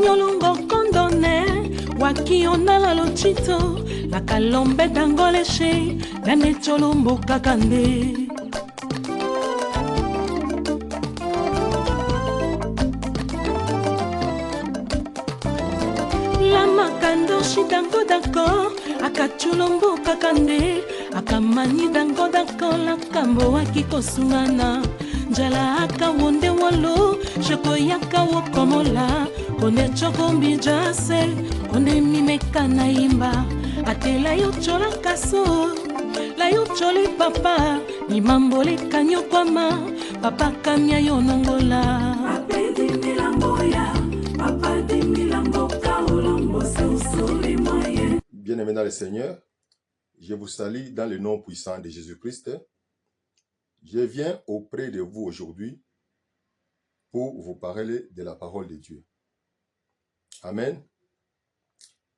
Kanyolungo kondone, wakiona la lochito, la calombe dangoleshe, la necholumbo kakande. La makando shidango dako, akachulumbo kakande, akamani dango dako, la kambo wakiko sungana. Jala aka wonde walo, shoko yaka wokomola, konde chokombi jase, konde mimeka naimba, atela yochola kaso, la yocholi papa, ni mambole kanyo kwama, papa kamya yonongola. Pape di milamboya, papa di milamboka, olambo se usoli moye. Bien-aimés dans le Seigneur, je vous salue dans le nom puissant de Jésus-Christ. Je viens auprès de vous aujourd'hui pour vous parler de la parole de Dieu. Amen.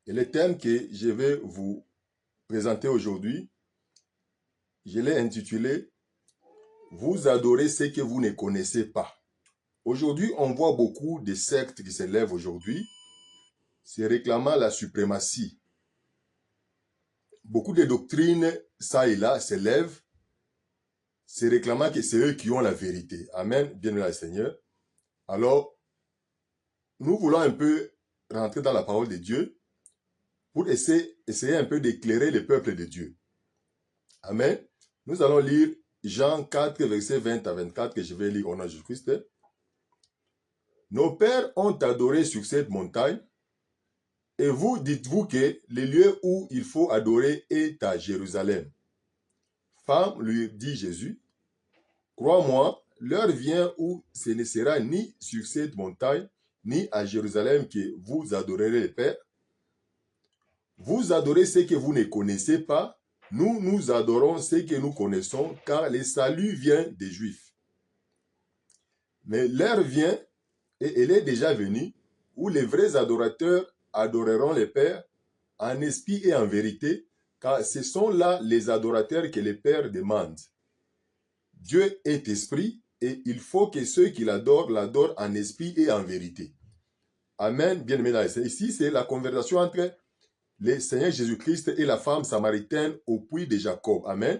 Et le thème que je vais vous présenter aujourd'hui, je l'ai intitulé « Vous adorez ce que vous ne connaissez pas ». Aujourd'hui, on voit beaucoup de sectes qui se lèvent aujourd'hui, se réclamant la suprématie. Beaucoup de doctrines, ça et là, se lèvent, se réclamant que c'est eux qui ont la vérité. Amen, bien-aimé le Seigneur. Alors, nous voulons un peu rentrer dans la parole de Dieu pour essayer un peu d'éclairer le peuple de Dieu. Amen. Nous allons lire Jean 4, versets 20 à 24, que je vais lire au nom de Jésus-Christ. Nos pères ont adoré sur cette montagne, et vous dites-vous que le lieu où il faut adorer est à Jérusalem. Femme, lui dit Jésus, crois-moi, l'heure vient où ce ne sera ni sur cette montagne, ni à Jérusalem que vous adorerez le Père. Vous adorez ce que vous ne connaissez pas, nous adorons ce que nous connaissons, car le salut vient des Juifs. Mais l'heure vient, et elle est déjà venue, où les vrais adorateurs adoreront le Père en esprit et en vérité, car ce sont là les adorateurs que le Père demande. Dieu est esprit, et il faut que ceux qui l'adorent en esprit et en vérité. Amen, bien-aimé dans le Seigneur. Ici, c'est la conversation entre le Seigneur Jésus-Christ et la femme samaritaine au puits de Jacob. Amen.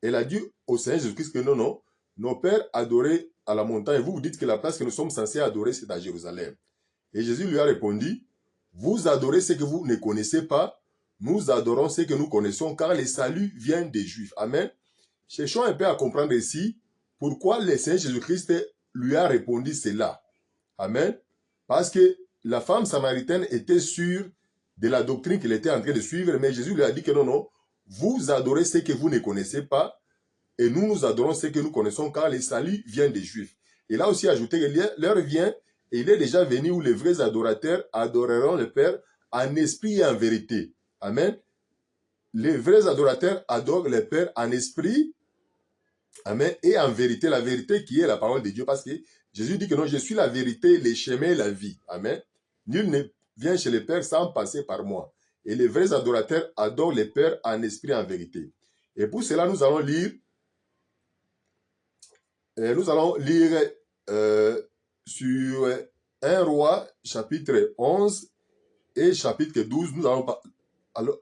Elle a dit au Seigneur Jésus-Christ que non, nos pères adoraient à la montagne. Vous dites que la place que nous sommes censés adorer, c'est à Jérusalem. Et Jésus lui a répondu, vous adorez ce que vous ne connaissez pas, nous adorons ce que nous connaissons, car le salut vient des Juifs. Amen. Cherchons un peu à comprendre ici pourquoi le Seigneur Jésus-Christ lui a répondu cela. Amen. Parce que la femme samaritaine était sûre de la doctrine qu'il était en train de suivre, mais Jésus lui a dit que non, vous adorez ce que vous ne connaissez pas, et nous adorons ce que nous connaissons, car le salut vient des Juifs. Et là aussi ajouté que l'heure vient, et il est déjà venu où les vrais adorateurs adoreront le Père en esprit et en vérité. Amen. Les vrais adorateurs adorent le Père en esprit, amen, et en vérité, la vérité qui est la parole de Dieu, parce que Jésus dit que non, je suis la vérité, les chemins et la vie. Amen. Nul ne vient chez le Père sans passer par moi. Et les vrais adorateurs adorent le Père en esprit et en vérité. Et pour cela, nous allons lire sur 1 Roi, chapitre 11 et chapitre 12. Nous allons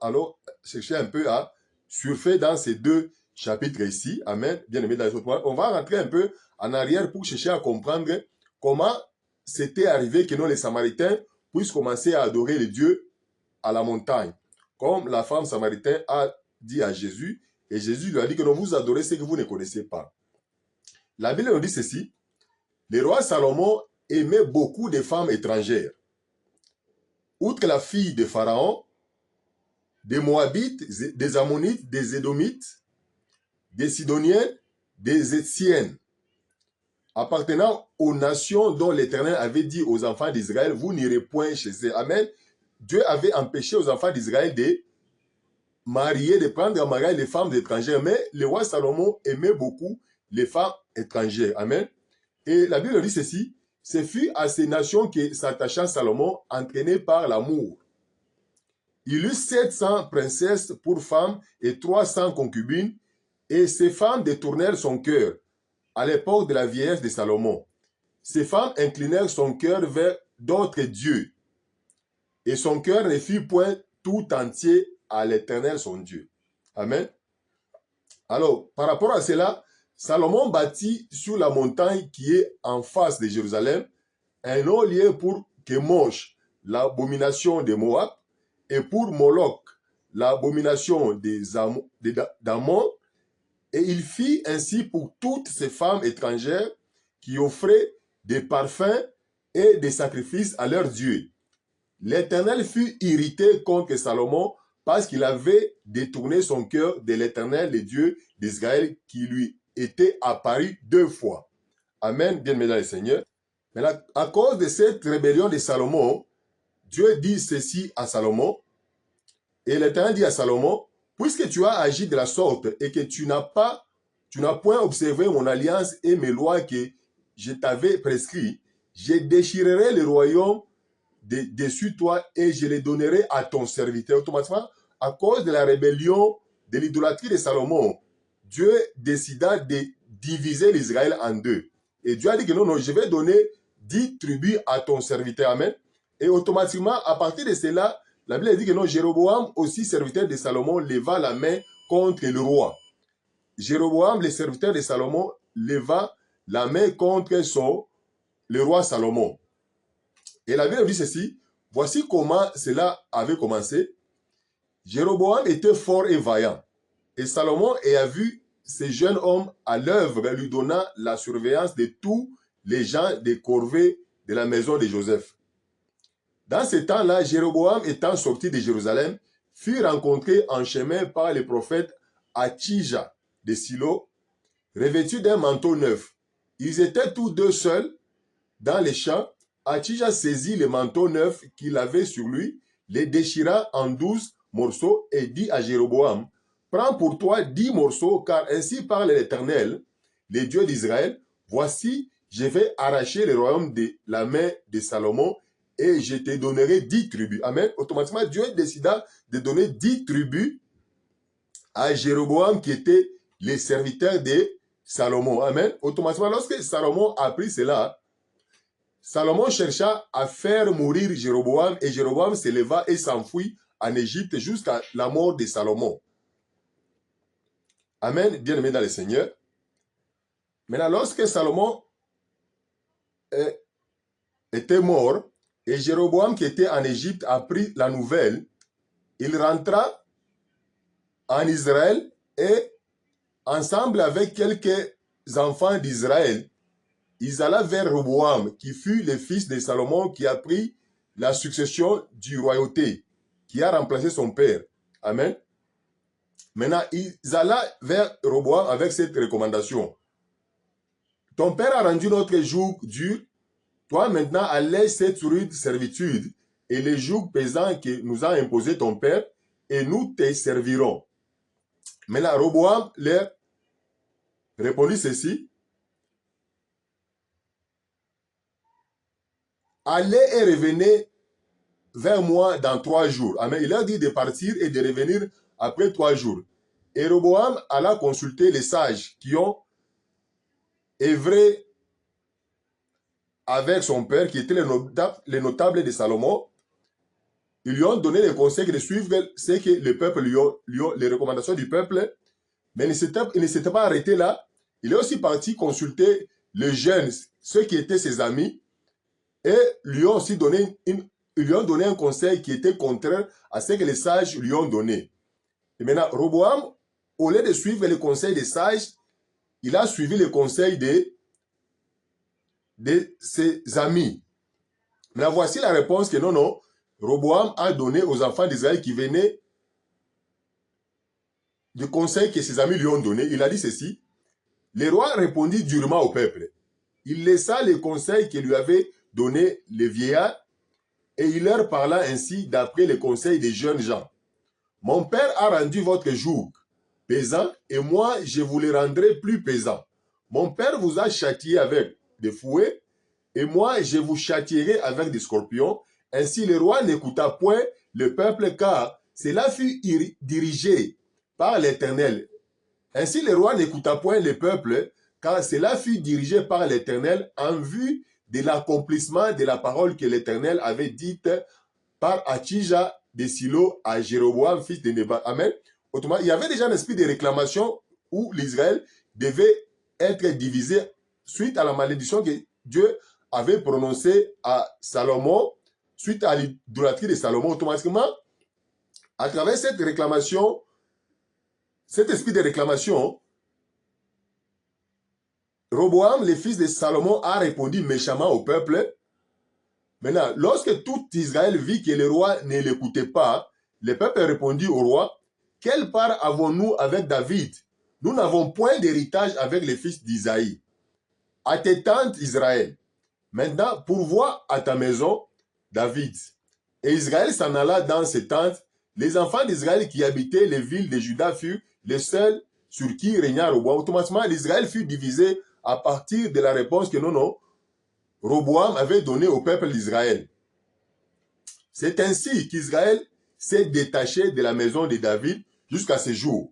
alors chercher un peu à surfer dans ces deux chapitres ici. Amen. Bien aimé dans les autres. On va rentrer un peu en arrière pour chercher à comprendre comment c'était arrivé que nous, les Samaritains, puissent commencer à adorer les dieux à la montagne. Comme la femme samaritaine a dit à Jésus, et Jésus lui a dit que non, vous adorez ce que vous ne connaissez pas. La Bible nous dit ceci, le roi Salomon aimait beaucoup de femmes étrangères. Outre la fille de Pharaon, des Moabites, des Ammonites, des Édomites, des Sidoniens, des Étiennes, appartenant aux nations dont l'Éternel avait dit aux enfants d'Israël, vous n'irez point chez eux. Amen. Dieu avait empêché aux enfants d'Israël de marier, de prendre en mariage les femmes étrangères, mais le roi Salomon aimait beaucoup les femmes étrangères. Amen. Et la Bible dit ceci, ce fut à ces nations que s'attacha Salomon, entraîné par l'amour. Il eut 700 princesses pour femmes et 300 concubines, et ces femmes détournèrent son cœur à l'époque de la vieillesse de Salomon. Ces femmes inclinèrent son cœur vers d'autres dieux, et son cœur ne fut point tout entier à l'Éternel son Dieu. Amen. Alors, par rapport à cela, Salomon bâtit sur la montagne qui est en face de Jérusalem un long lieu pour Kemosh, l'abomination de Moab, et pour Moloch, l'abomination d'Amon, et il fit ainsi pour toutes ces femmes étrangères qui offraient des parfums et des sacrifices à leurs dieux. L'Éternel fut irrité contre Salomon parce qu'il avait détourné son cœur de l'Éternel, le Dieu d'Israël, qui lui était apparu 2 fois. Amen, bien-aimés dans le Seigneur. Mais là, à cause de cette rébellion de Salomon, Dieu dit ceci à Salomon, et l'Éternel dit à Salomon, puisque tu as agi de la sorte et que tu n'as point observé mon alliance et mes lois que je t'avais prescrites, je déchirerai le royaume dessus toi et je les donnerai à ton serviteur. Automatiquement, à cause de la rébellion, de l'idolâtrie de Salomon, Dieu décida de diviser l'Israël en 2. Et Dieu a dit que non, je vais donner 10 tribus à ton serviteur. Amen. Et automatiquement, à partir de cela, la Bible dit que non, Jéroboam, aussi serviteur de Salomon, leva la main contre le roi. Jéroboam, le serviteur de Salomon, leva la main contre le roi Salomon. Et la Bible dit ceci, voici comment cela avait commencé. Jéroboam était fort et vaillant. Et Salomon ayant vu ces jeunes hommes à l'œuvre, lui donna la surveillance de tous les gens des corvées de la maison de Joseph. Dans ce temps-là, Jéroboam étant sorti de Jérusalem, fut rencontré en chemin par le prophète Achija de Silo, revêtu d'un manteau neuf. Ils étaient tous deux seuls dans les champs. Achija saisit le manteau neuf qu'il avait sur lui, les déchira en 12 morceaux et dit à Jéroboam, prends pour toi 10 morceaux, car ainsi parle l'Éternel, le Dieu d'Israël, voici, je vais arracher le royaume de la main de Salomon et je te donnerai 10 tribus. Amen. Automatiquement, Dieu décida de donner 10 tribus à Jéroboam qui était le serviteur de Salomon. Amen. Automatiquement, lorsque Salomon a pris cela, Salomon chercha à faire mourir Jéroboam et Jéroboam se leva et s'enfuit en Égypte jusqu'à la mort de Salomon. Amen, bien-aimé dans le Seigneur. Maintenant, lorsque Salomon était mort et Jéroboam qui était en Égypte apprit la nouvelle, il rentra en Israël et ensemble avec quelques enfants d'Israël, ils alla vers Roboam, qui fut le fils de Salomon, qui a pris la succession du royauté, qui a remplacé son père. Amen. Maintenant, ils alla vers Roboam avec cette recommandation. Ton père a rendu notre joug dur. Toi maintenant, allège cette rude servitude et les jougs pesants que nous a imposé ton père, et nous te servirons. Maintenant, Roboam leur répondit ceci. Allez et revenez vers moi dans 3 jours. Amen. Il leur dit de partir et de revenir après 3 jours. Et Roboam alla consulter les sages qui ont œuvré avec son père, qui était les notables de Salomon. Ils lui ont donné les conseils de suivre ce que le peuple les recommandations du peuple. Mais il ne s'était pas arrêté là. Il est aussi parti consulter les jeunes, ceux qui étaient ses amis, et lui ont aussi donné un conseil qui était contraire à ce que les sages lui ont donné. Et maintenant, Roboam, au lieu de suivre les conseils des sages, il a suivi les conseils de ses amis. Maintenant, voici la réponse que non, Roboam a donné aux enfants d'Israël qui venaient du conseil que ses amis lui ont donné. Il a dit ceci. Le roi répondit durement au peuple. Il laissa les conseils que lui avait donnés les vieillards et il leur parla ainsi d'après les conseils des jeunes gens. Mon père a rendu votre joug pesant et moi je vous le rendrai plus pesant. Mon père vous a châtié avec des fouets et moi je vous châtierai avec des scorpions. Ainsi le roi n'écouta point le peuple car cela fut dirigé par l'Éternel. Ainsi le roi n'écouta point le peuple car cela fut dirigé par l'Éternel en vue de l'accomplissement de la parole que l'Éternel avait dite par Achija de Silo à Jéroboam, fils de Nebat. Amen. Autrement, il y avait déjà un esprit de réclamation où l'Israël devait être divisé suite à la malédiction que Dieu avait prononcée à Salomon, suite à l'idolâtrie de Salomon. Automatiquement, à travers cette réclamation, cet esprit de réclamation, Roboam, le fils de Salomon, a répondu méchamment au peuple. Maintenant, lorsque tout Israël vit que le roi ne l'écoutait pas, le peuple répondit au roi, « Quelle part avons-nous avec David? Nous n'avons point d'héritage avec les fils d'Isaïe. À tes tentes, Israël. Maintenant, pourvois à ta maison, David. » Et Israël s'en alla dans ses tentes. Les enfants d'Israël qui habitaient les villes de Juda furent les seuls sur qui régna Roboam. Automatiquement, l'Israël fut divisé à partir de la réponse que non, Roboam avait donnée au peuple d'Israël. C'est ainsi qu'Israël s'est détaché de la maison de David jusqu'à ce jour.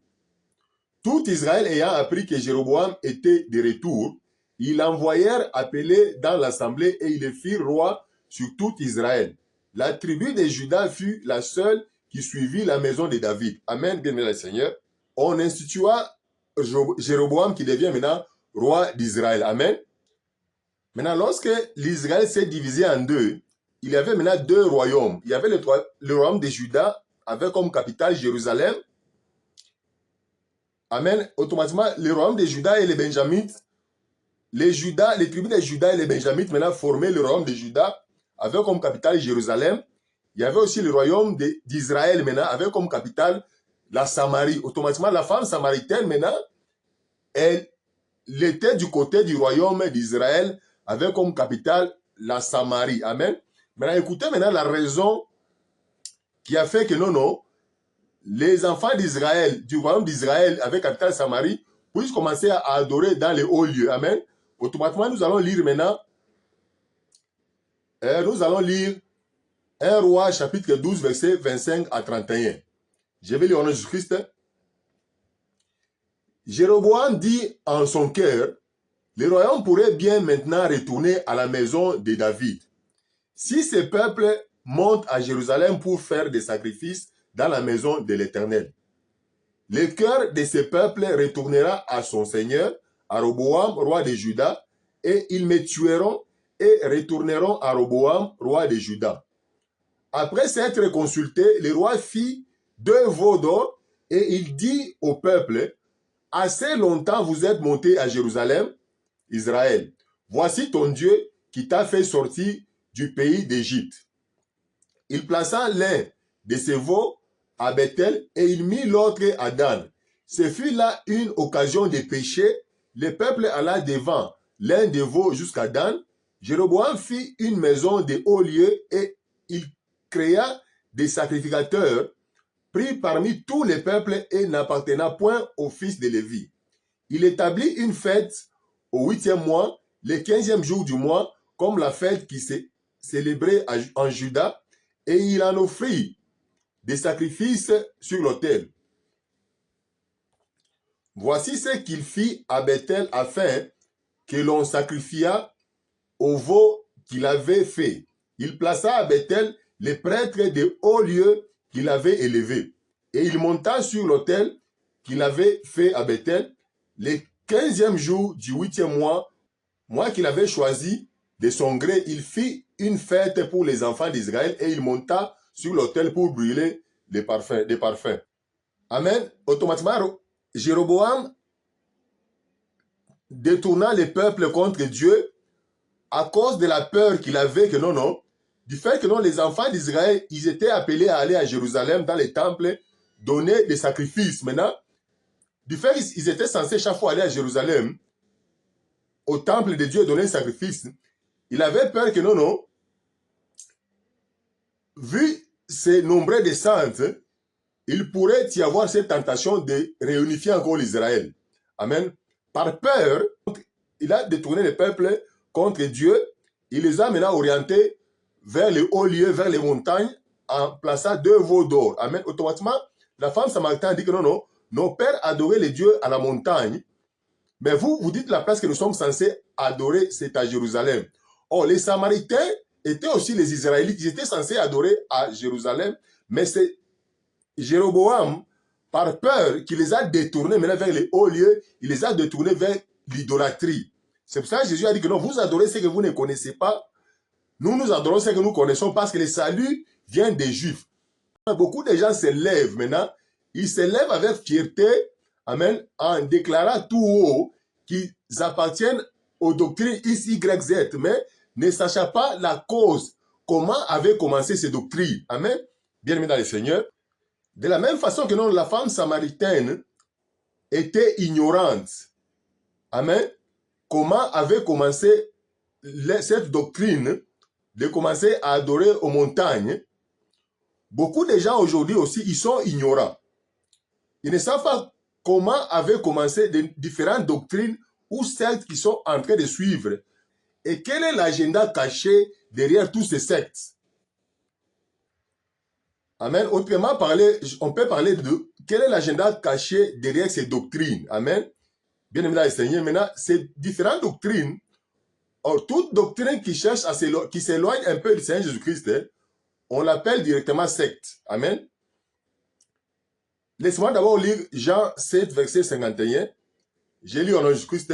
Tout Israël ayant appris que Jéroboam était de retour, ils l'envoyèrent appeler dans l'assemblée et ils le firent roi sur tout Israël. La tribu de Juda fut la seule qui suivit la maison de David. Amen, bien-aimé le Seigneur. On institua Jéroboam qui devient maintenant roi d'Israël. Amen. Maintenant, lorsque l'Israël s'est divisé en deux, il y avait maintenant deux royaumes. Il y avait le royaume de Juda avec comme capitale Jérusalem. Amen. Automatiquement, le royaume de Juda et les Benjamites, les tribus de Juda et les Benjamites maintenant formaient le royaume de Juda avec comme capitale Jérusalem. Il y avait aussi le royaume d'Israël maintenant avec comme capitale la Samarie. Automatiquement, la femme samaritaine maintenant, elle était du côté du royaume d'Israël avec comme capitale la Samarie. Amen. Maintenant, écoutez maintenant la raison qui a fait que les enfants d'Israël, du royaume d'Israël avec capitale Samarie, puissent commencer à adorer dans les hauts lieux. Amen. Automatiquement, nous allons lire maintenant, nous allons lire 1 Roi chapitre 12, verset 25 à 31. Je vais lire en Jésus-Christ. Jéroboam dit en son cœur, le royaume pourrait bien maintenant retourner à la maison de David. Si ce peuple monte à Jérusalem pour faire des sacrifices dans la maison de l'Éternel, le cœur de ce peuple retournera à son Seigneur, à Roboam, roi de Juda, et ils me tueront et retourneront à Roboam, roi de Juda. Après s'être consulté, le roi fit 2 veaux d'or et il dit au peuple, « Assez longtemps vous êtes montés à Jérusalem, Israël. Voici ton Dieu qui t'a fait sortir du pays d'Égypte. » Il plaça l'un de ses veaux à Bethel et il mit l'autre à Dan. Ce fut là une occasion de péché. Le peuple alla devant l'un des veaux jusqu'à Dan. Jéroboam fit une maison de haut lieu et il créa des sacrificateurs pris parmi tous les peuples et n'appartenant point aux fils de Lévi. Il établit une fête au 8e mois, le 15e jour du mois, comme la fête qui s'est célébrée en Juda, et il en offrit des sacrifices sur l'autel. Voici ce qu'il fit à Bethel afin que l'on sacrifiât au veau qu'il avait fait. Il plaça à Bethel les prêtres des hauts lieux qu'il avait élevés. Et il monta sur l'autel qu'il avait fait à Bethel le 15e jour du 8e mois qu'il avait choisi de son gré. Il fit une fête pour les enfants d'Israël et il monta sur l'autel pour brûler des parfums. Amen. Automatiquement, Jéroboam détourna le peuple contre Dieu à cause de la peur qu'il avait que du fait que les enfants d'Israël, ils étaient appelés à aller à Jérusalem dans les temples, donner des sacrifices. Maintenant, du fait qu'ils étaient censés chaque fois aller à Jérusalem, au temple de Dieu, donner des sacrifices, il avait peur que vu ces nombreux descentes, il pourrait y avoir cette tentation de réunifier encore l'Israël. Amen. Par peur, il a détourné le peuple contre Dieu. Il les a maintenant orientés vers les hauts lieux, vers les montagnes, en plaçant 2 veaux d'or. Amen. Automatiquement, la femme samaritaine dit que nos pères adoraient les dieux à la montagne, mais vous dites la place que nous sommes censés adorer, c'est à Jérusalem. Or, les Samaritains étaient aussi les Israélites. Ils étaient censés adorer à Jérusalem, mais c'est Jéroboam, par peur, qui les a détournés maintenant vers les hauts lieux, il les a détournés vers l'idolâtrie. C'est pour ça que Jésus a dit que non, vous adorez ce que vous ne connaissez pas. Nous adorons ce que nous connaissons parce que le salut vient des Juifs. Beaucoup de gens se lèvent maintenant. Ils se lèvent avec fierté, amen, en déclarant tout haut qu'ils appartiennent aux doctrines X, Y, Z, mais ne sachant pas la cause, comment avaient commencé ces doctrines. Amen. Bien-aimés dans le Seigneur. De la même façon que non, la femme samaritaine était ignorante. Amen. Comment avait commencé cette doctrine de commencer à adorer aux montagnes. Beaucoup de gens aujourd'hui aussi, ils sont ignorants. Ils ne savent pas comment avaient commencé de différentes doctrines ou sectes qui sont en train de suivre. Et quel est l'agenda caché derrière tous ces sectes? Amen. Autrement parlé, on peut parler de quel est l'agenda caché derrière ces doctrines. Amen. Bien aimé dans le Seigneur, maintenant, ces différentes doctrines, or, toute doctrine qui cherche à qui s'éloigne un peu du Seigneur Jésus-Christ, on l'appelle directement secte. Amen. Laissez-moi d'abord lire Jean 7, verset 51. J'ai lu au nom de Jésus-Christ.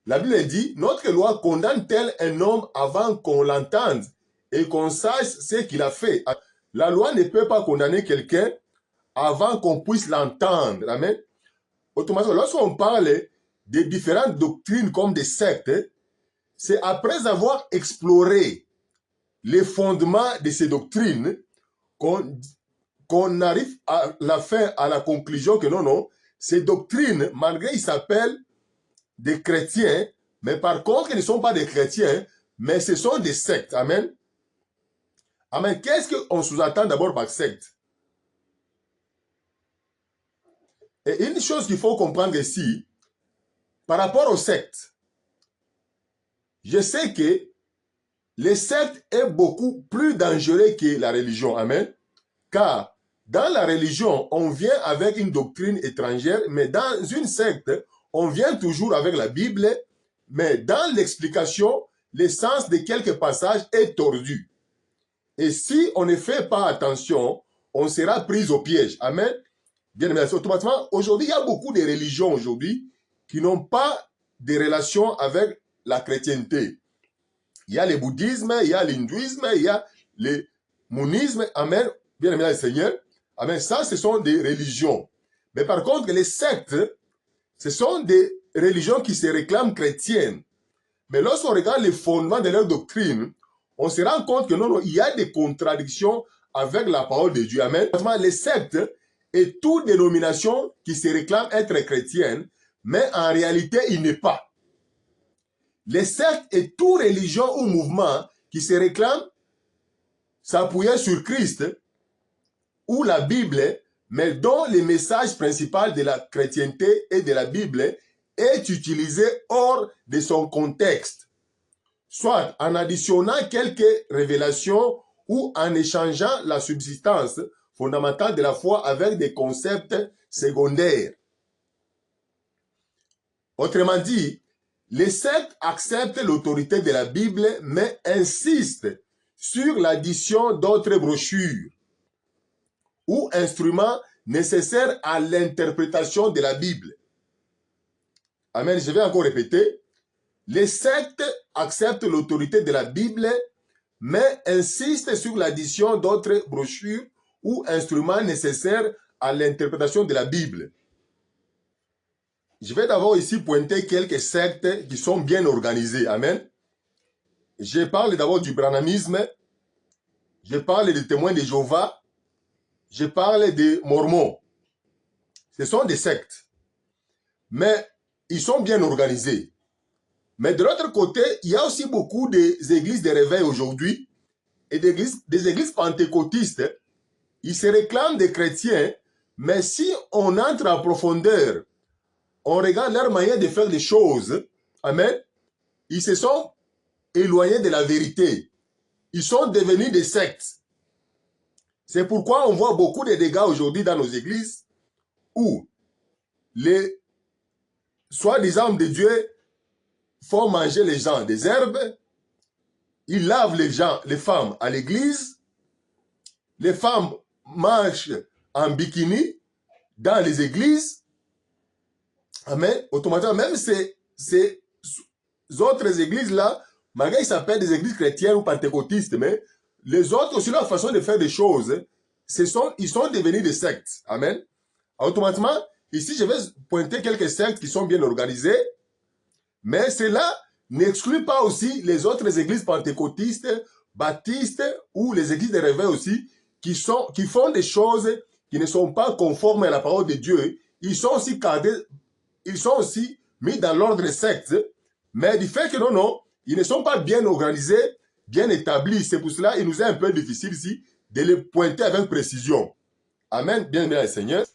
La Bible dit, notre loi condamne-t-elle un homme avant qu'on l'entende et qu'on sache ce qu'il a fait? La loi ne peut pas condamner quelqu'un avant qu'on puisse l'entendre. Amen. Autrement, lorsqu'on parle de différentes doctrines comme des sectes, c'est après avoir exploré les fondements de ces doctrines qu'on arrive à la fin, à la conclusion que non, ces doctrines, malgré qu'ils s'appellent des chrétiens, mais par contre, ils ne sont pas des chrétiens, mais ce sont des sectes. Amen. Amen. Qu'est-ce qu'on sous-entend d'abord par secte? Et une chose qu'il faut comprendre ici, par rapport aux sectes, je sais que les sectes est beaucoup plus dangereux que la religion. Amen. Car dans la religion, on vient avec une doctrine étrangère, mais dans une secte, on vient toujours avec la Bible, mais dans l'explication, le sens de quelques passages est tordu. Et si on ne fait pas attention, on sera pris au piège. Amen. Bien aimé, automatiquement, aujourd'hui, il y a beaucoup de religions aujourd'hui qui n'ont pas de relation avec la chrétienté. Il y a le bouddhisme, il y a l'hindouisme, il y a le monisme. Amen. Bien aimé, le Seigneur. Amen. Ça, ce sont des religions. Mais par contre, les sectes, ce sont des religions qui se réclament chrétiennes. Mais lorsqu'on regarde les fondements de leur doctrine, on se rend compte que non, il y a des contradictions avec la parole de Dieu. Amen. Les sectes et toute dénomination qui se réclame être chrétienne, mais en réalité, il n'est pas. Les sectes et toute religion ou mouvement qui se réclame s'appuyer sur Christ ou la Bible, mais dont le message principal de la chrétienté et de la Bible est utilisé hors de son contexte, soit en additionnant quelques révélations ou en échangeant la subsistance fondamentale de la foi avec des concepts secondaires. Autrement dit, les sectes acceptent l'autorité de la Bible, mais insistent sur l'addition d'autres brochures ou instruments nécessaires à l'interprétation de la Bible. Amen. Je vais encore répéter. Les sectes acceptent l'autorité de la Bible, mais insistent sur l'addition d'autres brochures ou instruments nécessaires à l'interprétation de la Bible. Je vais d'abord ici pointer quelques sectes qui sont bien organisées. Amen. Je parle d'abord du branhamisme. Je parle des témoins de Jéhovah. Je parle des Mormons. Ce sont des sectes. Mais ils sont bien organisés. Mais de l'autre côté, il y a aussi beaucoup d'églises de réveil aujourd'hui et des églises pentecôtistes. Ils se réclament des chrétiens, mais si on entre en profondeur, on regarde leur manière de faire les choses, amen, ils se sont éloignés de la vérité. Ils sont devenus des sectes. C'est pourquoi on voit beaucoup de dégâts aujourd'hui dans nos églises où les soi-disant de Dieu font manger les gens des herbes, ils lavent les femmes à l'église, les femmes marchent en bikini dans les églises. Amen. Automatiquement, même ces autres églises-là, malgré qu'ils s'appellent des églises chrétiennes ou pentecôtistes, mais les autres aussi, leur façon de faire des choses, ils sont devenus des sectes. Amen. Automatiquement, ici, je vais pointer quelques sectes qui sont bien organisées, mais cela n'exclut pas aussi les autres églises pentecôtistes, baptistes ou les églises de réveil aussi, qui font des choses qui ne sont pas conformes à la parole de Dieu. Ils sont aussi cadrés, ils sont aussi mis dans l'ordre des sectes, mais du fait que non, ils ne sont pas bien organisés, bien établis. C'est pour cela qu'il nous est un peu difficile ici de les pointer avec précision. Amen. Bien, bien, Seigneur.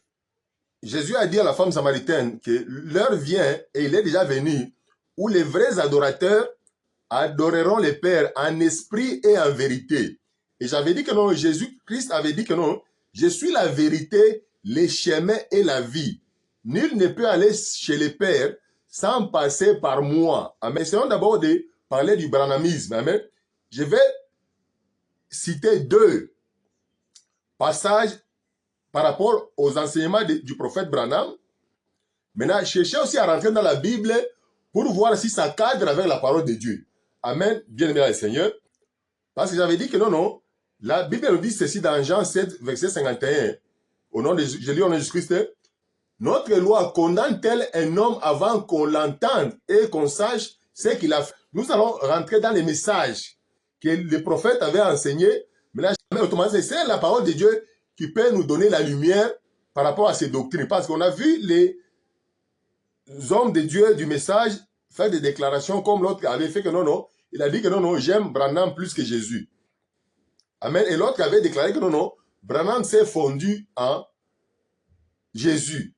Jésus a dit à la femme samaritaine que l'heure vient, et il est déjà venu, où les vrais adorateurs adoreront le Père en esprit et en vérité. Et j'avais dit que non, Jésus-Christ avait dit que non, je suis la vérité, le chemin et la vie. Nul ne peut aller chez le Père sans passer par moi. Amen. Essayons d'abord de parler du branhamisme. Amen. Je vais citer 2 passages par rapport aux enseignements du prophète Branham. Maintenant, cherchez aussi à rentrer dans la Bible pour voir si ça cadre avec la parole de Dieu. Amen. Bien-aimé le Seigneur. Parce que j'avais dit que non, la Bible nous dit ceci dans Jean 7, verset 51. Au nom de Jésus-Christ, notre loi condamne-t-elle un homme avant qu'on l'entende et qu'on sache ce qu'il a fait? Nous allons rentrer dans les messages que le prophète avait enseignés. Maintenant, automatiquement, c'est la parole de Dieu qui peut nous donner la lumière par rapport à ces doctrines. Parce qu'on a vu les hommes de Dieu du message faire des déclarations comme l'autre avait fait que non, il a dit que non, j'aime Branham plus que Jésus. Amen. Et l'autre avait déclaré que non, Branham s'est fondu en Jésus.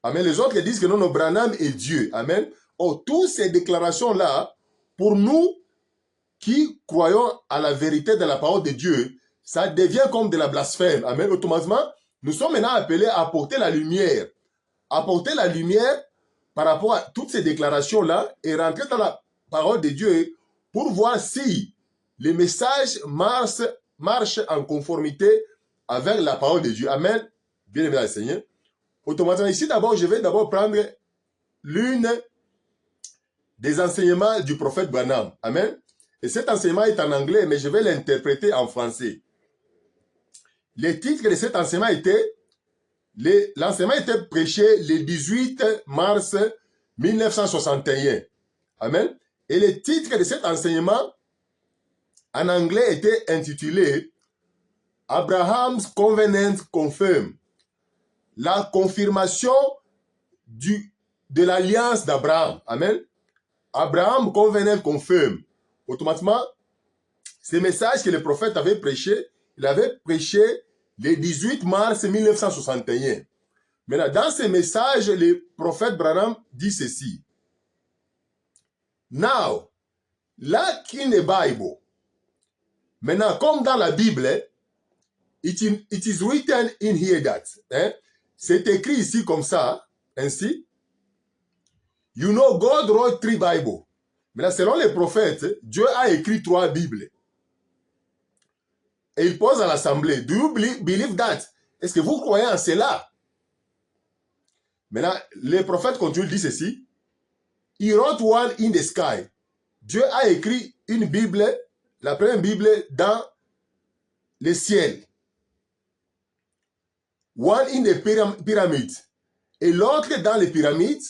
Amen. Les autres disent que non, Branham est Dieu. Amen. Oh, toutes ces déclarations-là, pour nous qui croyons à la vérité de la parole de Dieu, ça devient comme de la blasphème. Amen. Automatiquement, nous sommes maintenant appelés à apporter la lumière. Apporter la lumière par rapport à toutes ces déclarations-là et rentrer dans la parole de Dieu pour voir si les messages marchent en conformité avec la parole de Dieu. Amen. Bien-aimé le Seigneur. Automatiquement, ici, d'abord, je vais d'abord prendre l'une des enseignements du prophète Branham. Amen. Et cet enseignement est en anglais, mais je vais l'interpréter en français. Le titre de cet enseignement était, l'enseignement était prêché le 18 mars 1961. Amen. Et le titre de cet enseignement en anglais était intitulé Abraham's Covenant Confirmed. La confirmation de l'alliance d'Abraham. Amen. Abraham Covenant Confirmed. Automatiquement, ce message que le prophète avait prêché, il avait prêché le 18 mars 1961. Maintenant, dans ce message, le prophète Branham dit ceci. Now, like in the Bible, maintenant, comme dans la Bible, it is written in here that, c'est écrit ici comme ça, ainsi. You know, God wrote 3 Bibles. Maintenant, selon les prophètes, Dieu a écrit 3 Bibles. Et il pose à l'assemblée, do you believe that? Est-ce que vous croyez en cela? Maintenant, les prophètes continuent de dire ceci. He wrote one in the sky. Dieu a écrit une Bible, la première Bible dans le ciel. One in the pyramid. Et l'autre dans les pyramides.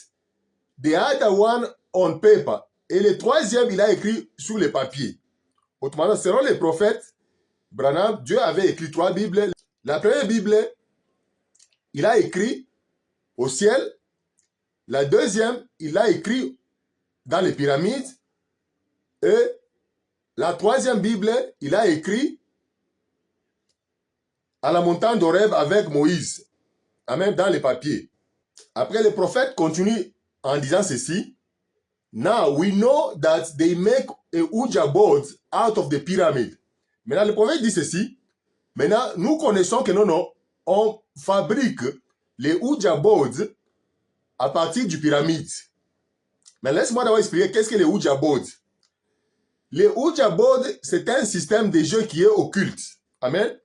The other one on paper. Et le troisième, il a écrit sur le papier. Autrement, selon les prophètes, Branham, Dieu avait écrit 3 Bibles. La première Bible, il a écrit au ciel. La deuxième, il a écrit dans les pyramides. Et la troisième Bible, il a écrit à la montagne d'Horeb avec Moïse. Amen, dans les papiers. Après, le prophète continue en disant ceci. Now, we know that they make a Ouija board out of the pyramid. Maintenant, le prophète dit ceci. Maintenant, nous connaissons que non, on fabrique les Ouija boards à partir du pyramide. Mais laisse-moi d'abord expliquer qu'est-ce que les Ouija boards. Les Ouija board, c'est un système de jeu qui est occulte. Amen.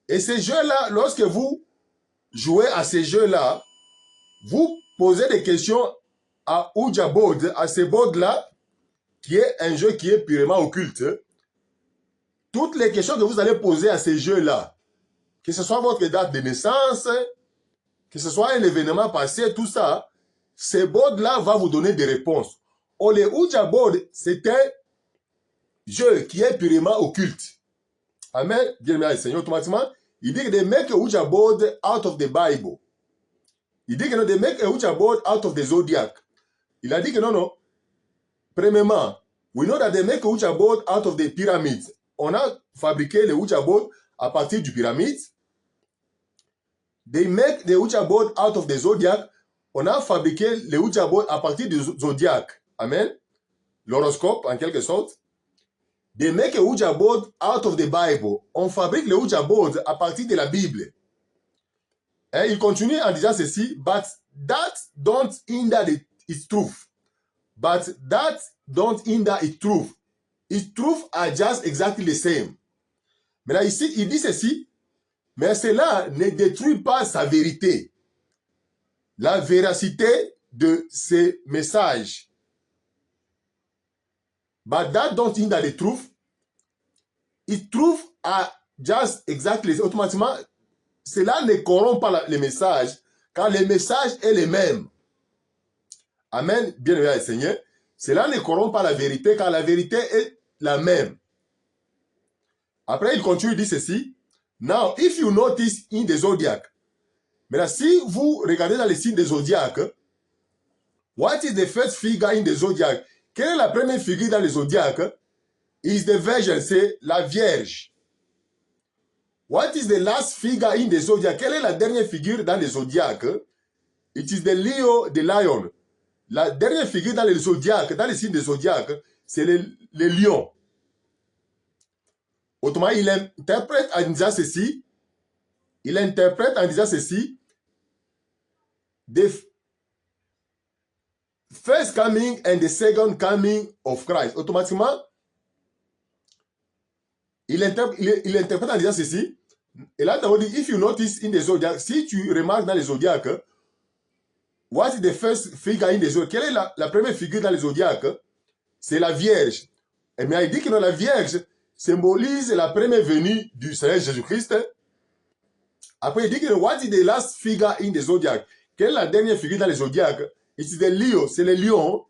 Et ces jeux-là, lorsque vous jouez à ces jeux-là, vous posez des questions à Ouija board, à ces boards-là, qui est un jeu qui est purement occulte. Toutes les questions que vous allez poser à ces jeux-là, que ce soit votre date de naissance, que ce soit un événement passé, tout ça, ces boards-là vont vous donner des réponses. Or, les Ouija board, c'est un jeu qui est purement occulte. Amen. Bien aimé Seigneur, automatiquement, il dit que they make a Ouija board out of the Bible. Il dit que non, they make a Ouija board out of the Zodiac. Il a dit que non, non. Premièrement, we know that they make a Ouija board out of the pyramids. On a fabriqué les Ouija board à partir du pyramide. They make the Ouija board out of the Zodiac. On a fabriqué les Ouija board à partir du Zodiac. Amen. L'horoscope, en quelque sorte. They make a Ouija board out of the Bible. On fabrique le Ouija board à partir de la Bible. Et il continue en disant ceci, but that don't hinder its truth. But that don't hinder its truth. Its truth are just exactly the same. Mais là, ici, il dit ceci, mais cela ne détruit pas sa vérité. La véracité de ces messages. But that don't hinder the truth. Its truth are just exactly the same. Automatiquement, cela ne corrompt pas les messages, car les messages est les mêmes. Amen. Bien aimé Seigneur. Cela ne corrompt pas la vérité, car la vérité est la même. Après, il continue, il dit ceci. Now, if you notice in the zodiac, maintenant, si vous regardez dans les signes des zodiaques, what is the first figure in the zodiac? Quelle est la première figure dans les zodiaques? Is the Virgin, c'est la Vierge. What is the last figure in the zodiac? Quelle est la dernière figure dans les zodiaques? It is the Leo, the lion. La dernière figure dans les zodiaques, dans les signes des zodiaques, c'est le lion. Autrement, il interprète en disant ceci. Il interprète en disant ceci. The first coming and the second coming of Christ. Automatiquement, il interprète en disant ceci. Et là, on dit, if you notice in the zodiac, si tu remarques dans les zodiaques, what is the first figure in the zodiac? Quelle est la première figure dans les zodiaques? C'est la Vierge. Et bien, il dit que non, la Vierge symbolise la première venue du Seigneur Jésus-Christ. Après, il dit que what is the last figure in the zodiac? Quelle est la dernière figure dans les zodiacs? It is the Leo, c'est le lion.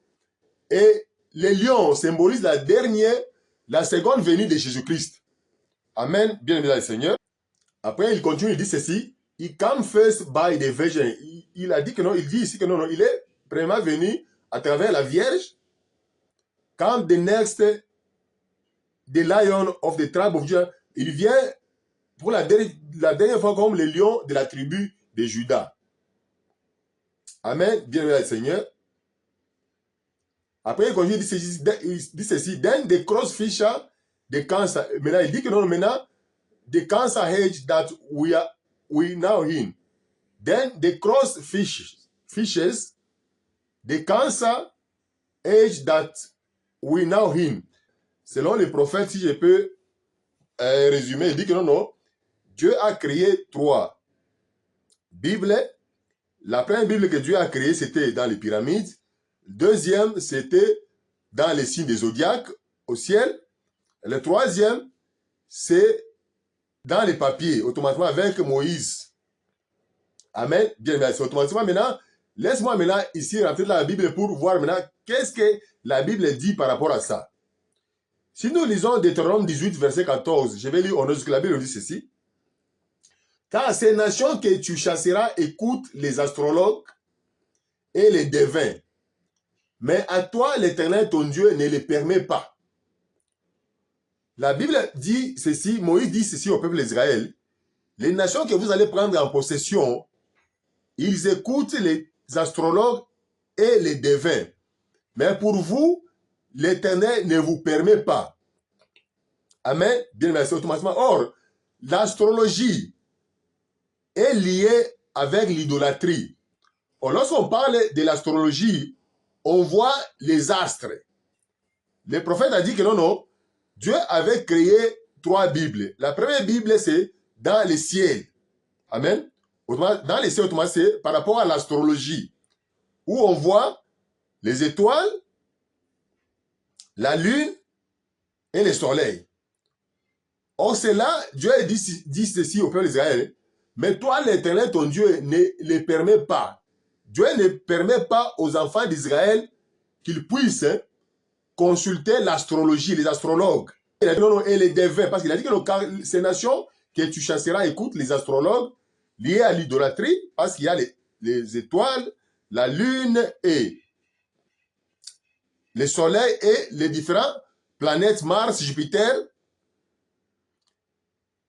Et le lion symbolise la seconde venue de Jésus-Christ. Amen. Bien aimé le Seigneur. Après, il continue, il dit ceci. He came first by the Virgin. Il a dit que non, il dit ici que non, non, il est premièrement venu à travers la Vierge. Quand the next, the lion of the tribe of Judah, il vient pour la dernière fois comme le lion de la tribu de Juda. Amen. Bien aimé le Seigneur. Après, il continue, il dit ceci. Then the crossfisher, the cancer. Maintenant, il dit que non, maintenant, the cancer age that we now in. Then the cross fishes, the cancer age that we now in. Selon les prophètes, si je peux résumer, il dit que non, non, Dieu a créé 3 Bibles. La première Bible que Dieu a créée, c'était dans les pyramides. Deuxième, c'était dans les signes des zodiaques au ciel. Le troisième, c'est dans les papiers, automatiquement avec Moïse. Amen. Bien, c'est automatiquement maintenant. Laisse-moi maintenant ici rentrer dans la Bible pour voir maintenant qu'est-ce que la Bible dit par rapport à ça. Si nous lisons Deutéronome 18, verset 14, je vais lire au nom de ce que la Bible dit ceci. Car ces nations que tu chasseras écoutent les astrologues et les devins. Mais à toi, l'Éternel, ton Dieu, ne les permet pas. La Bible dit ceci, Moïse dit ceci au peuple d'Israël. Les nations que vous allez prendre en possession, ils écoutent les astrologues et les devins. Mais pour vous, l'Éternel ne vous permet pas. Amen. Bien, merci automatiquement. Or, l'astrologie est liée avec l'idolâtrie. Or, lorsqu'on parle de l'astrologie, on voit les astres. le prophète a dit que non, non, Dieu avait créé 3 Bibles. La première Bible, c'est dans les ciels. Amen. Dans les ciels, autrement, c'est par rapport à l'astrologie, où on voit les étoiles, la lune et le soleil. Or, c'est là, Dieu dit ceci au peuple d'Israël. Mais toi, l'Éternel, ton Dieu, ne le permet pas. Dieu ne permet pas aux enfants d'Israël qu'ils puissent consulter l'astrologie, les astrologues. Il a dit non, non, et les devins, parce qu'il a dit que ces nations que tu chasseras écoutent les astrologues liés à l'idolâtrie, parce qu'il y a les étoiles, la lune et les soleils et les différentes planètes, Mars, Jupiter.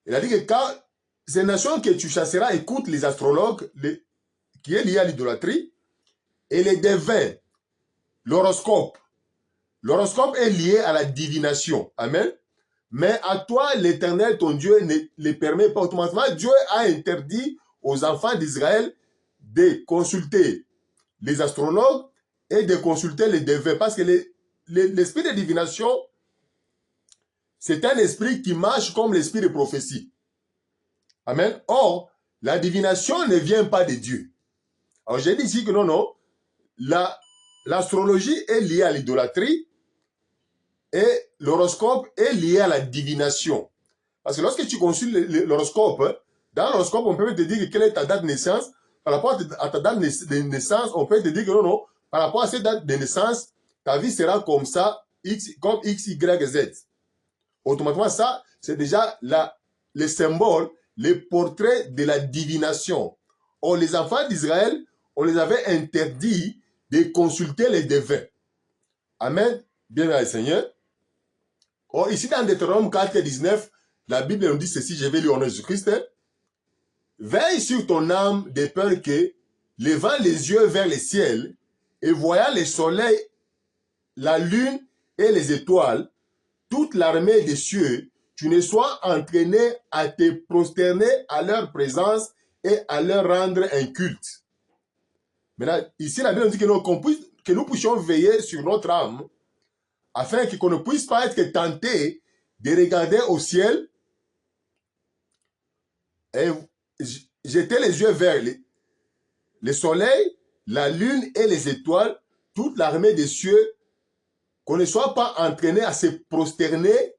Il a dit que quand ces nations que tu chasseras écoutent les astrologues, qui est lié à l'idolâtrie, et les devins, l'horoscope. L'horoscope est lié à la divination. Amen. Mais à toi, l'Éternel, ton Dieu, ne le permet pas automatiquement. Dieu a interdit aux enfants d'Israël de consulter les astrologues et de consulter les devins. Parce que l'esprit de divination, c'est un esprit qui marche comme l'esprit de prophétie. Amen. Or, la divination ne vient pas de Dieu. Alors, j'ai dit ici que non, non. L'astrologie est liée à l'idolâtrie et l'horoscope est lié à la divination. Parce que lorsque tu consultes l'horoscope, dans l'horoscope, on peut te dire quelle est ta date de naissance. Par rapport à ta date de naissance, on peut te dire que non, non, par rapport à cette date de naissance, ta vie sera comme ça, comme X, Y, Z. Automatiquement, ça, c'est déjà le symbole, le portrait de la divination. Or, les enfants d'Israël, on les avait interdit de consulter les devins. Amen. Bien, le Seigneur. Or, ici, dans Deutéronome 4, 19, la Bible nous dit ceci, je vais lire au nom de Jésus-Christ. Veille sur ton âme de peur que, levant les yeux vers le ciel et voyant le soleil, la lune et les étoiles, toute l'armée des cieux, tu ne sois entraîné à te prosterner à leur présence et à leur rendre un culte. Maintenant, ici, la Bible nous dit que nous puissions veiller sur notre âme afin qu'on ne puisse pas être tenté de regarder au ciel et jeter les yeux vers le soleil, la lune et les étoiles, toute l'armée des cieux, qu'on ne soit pas entraîné à se prosterner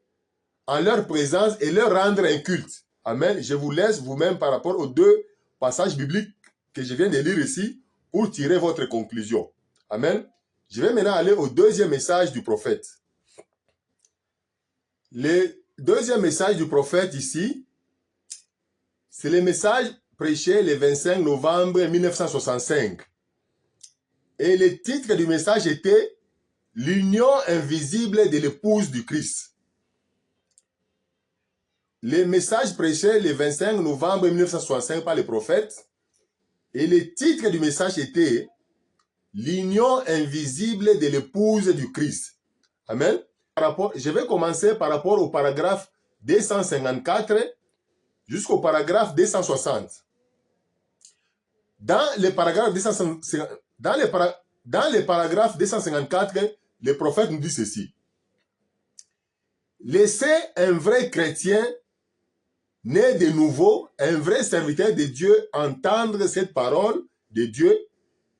en leur présence et leur rendre un culte. Amen. Je vous laisse vous-même par rapport aux 2 passages bibliques que je viens de lire ici pour tirer votre conclusion. Amen. Je vais maintenant aller au 2e message du prophète. Le 2e message du prophète ici, c'est le message prêché le 25 novembre 1965. Et le titre du message était « L'union invisible de l'épouse du Christ ». Le message prêché le 25 novembre 1965 par le prophète. Et le titre du message était « L'union invisible de l'épouse du Christ ». Amen. Je vais commencer par rapport au paragraphe 254 jusqu'au paragraphe 260. Dans le paragraphe 254, le prophète nous dit ceci. Laissez un vrai chrétien né de nouveau, un vrai serviteur de Dieu, entendre cette parole de Dieu.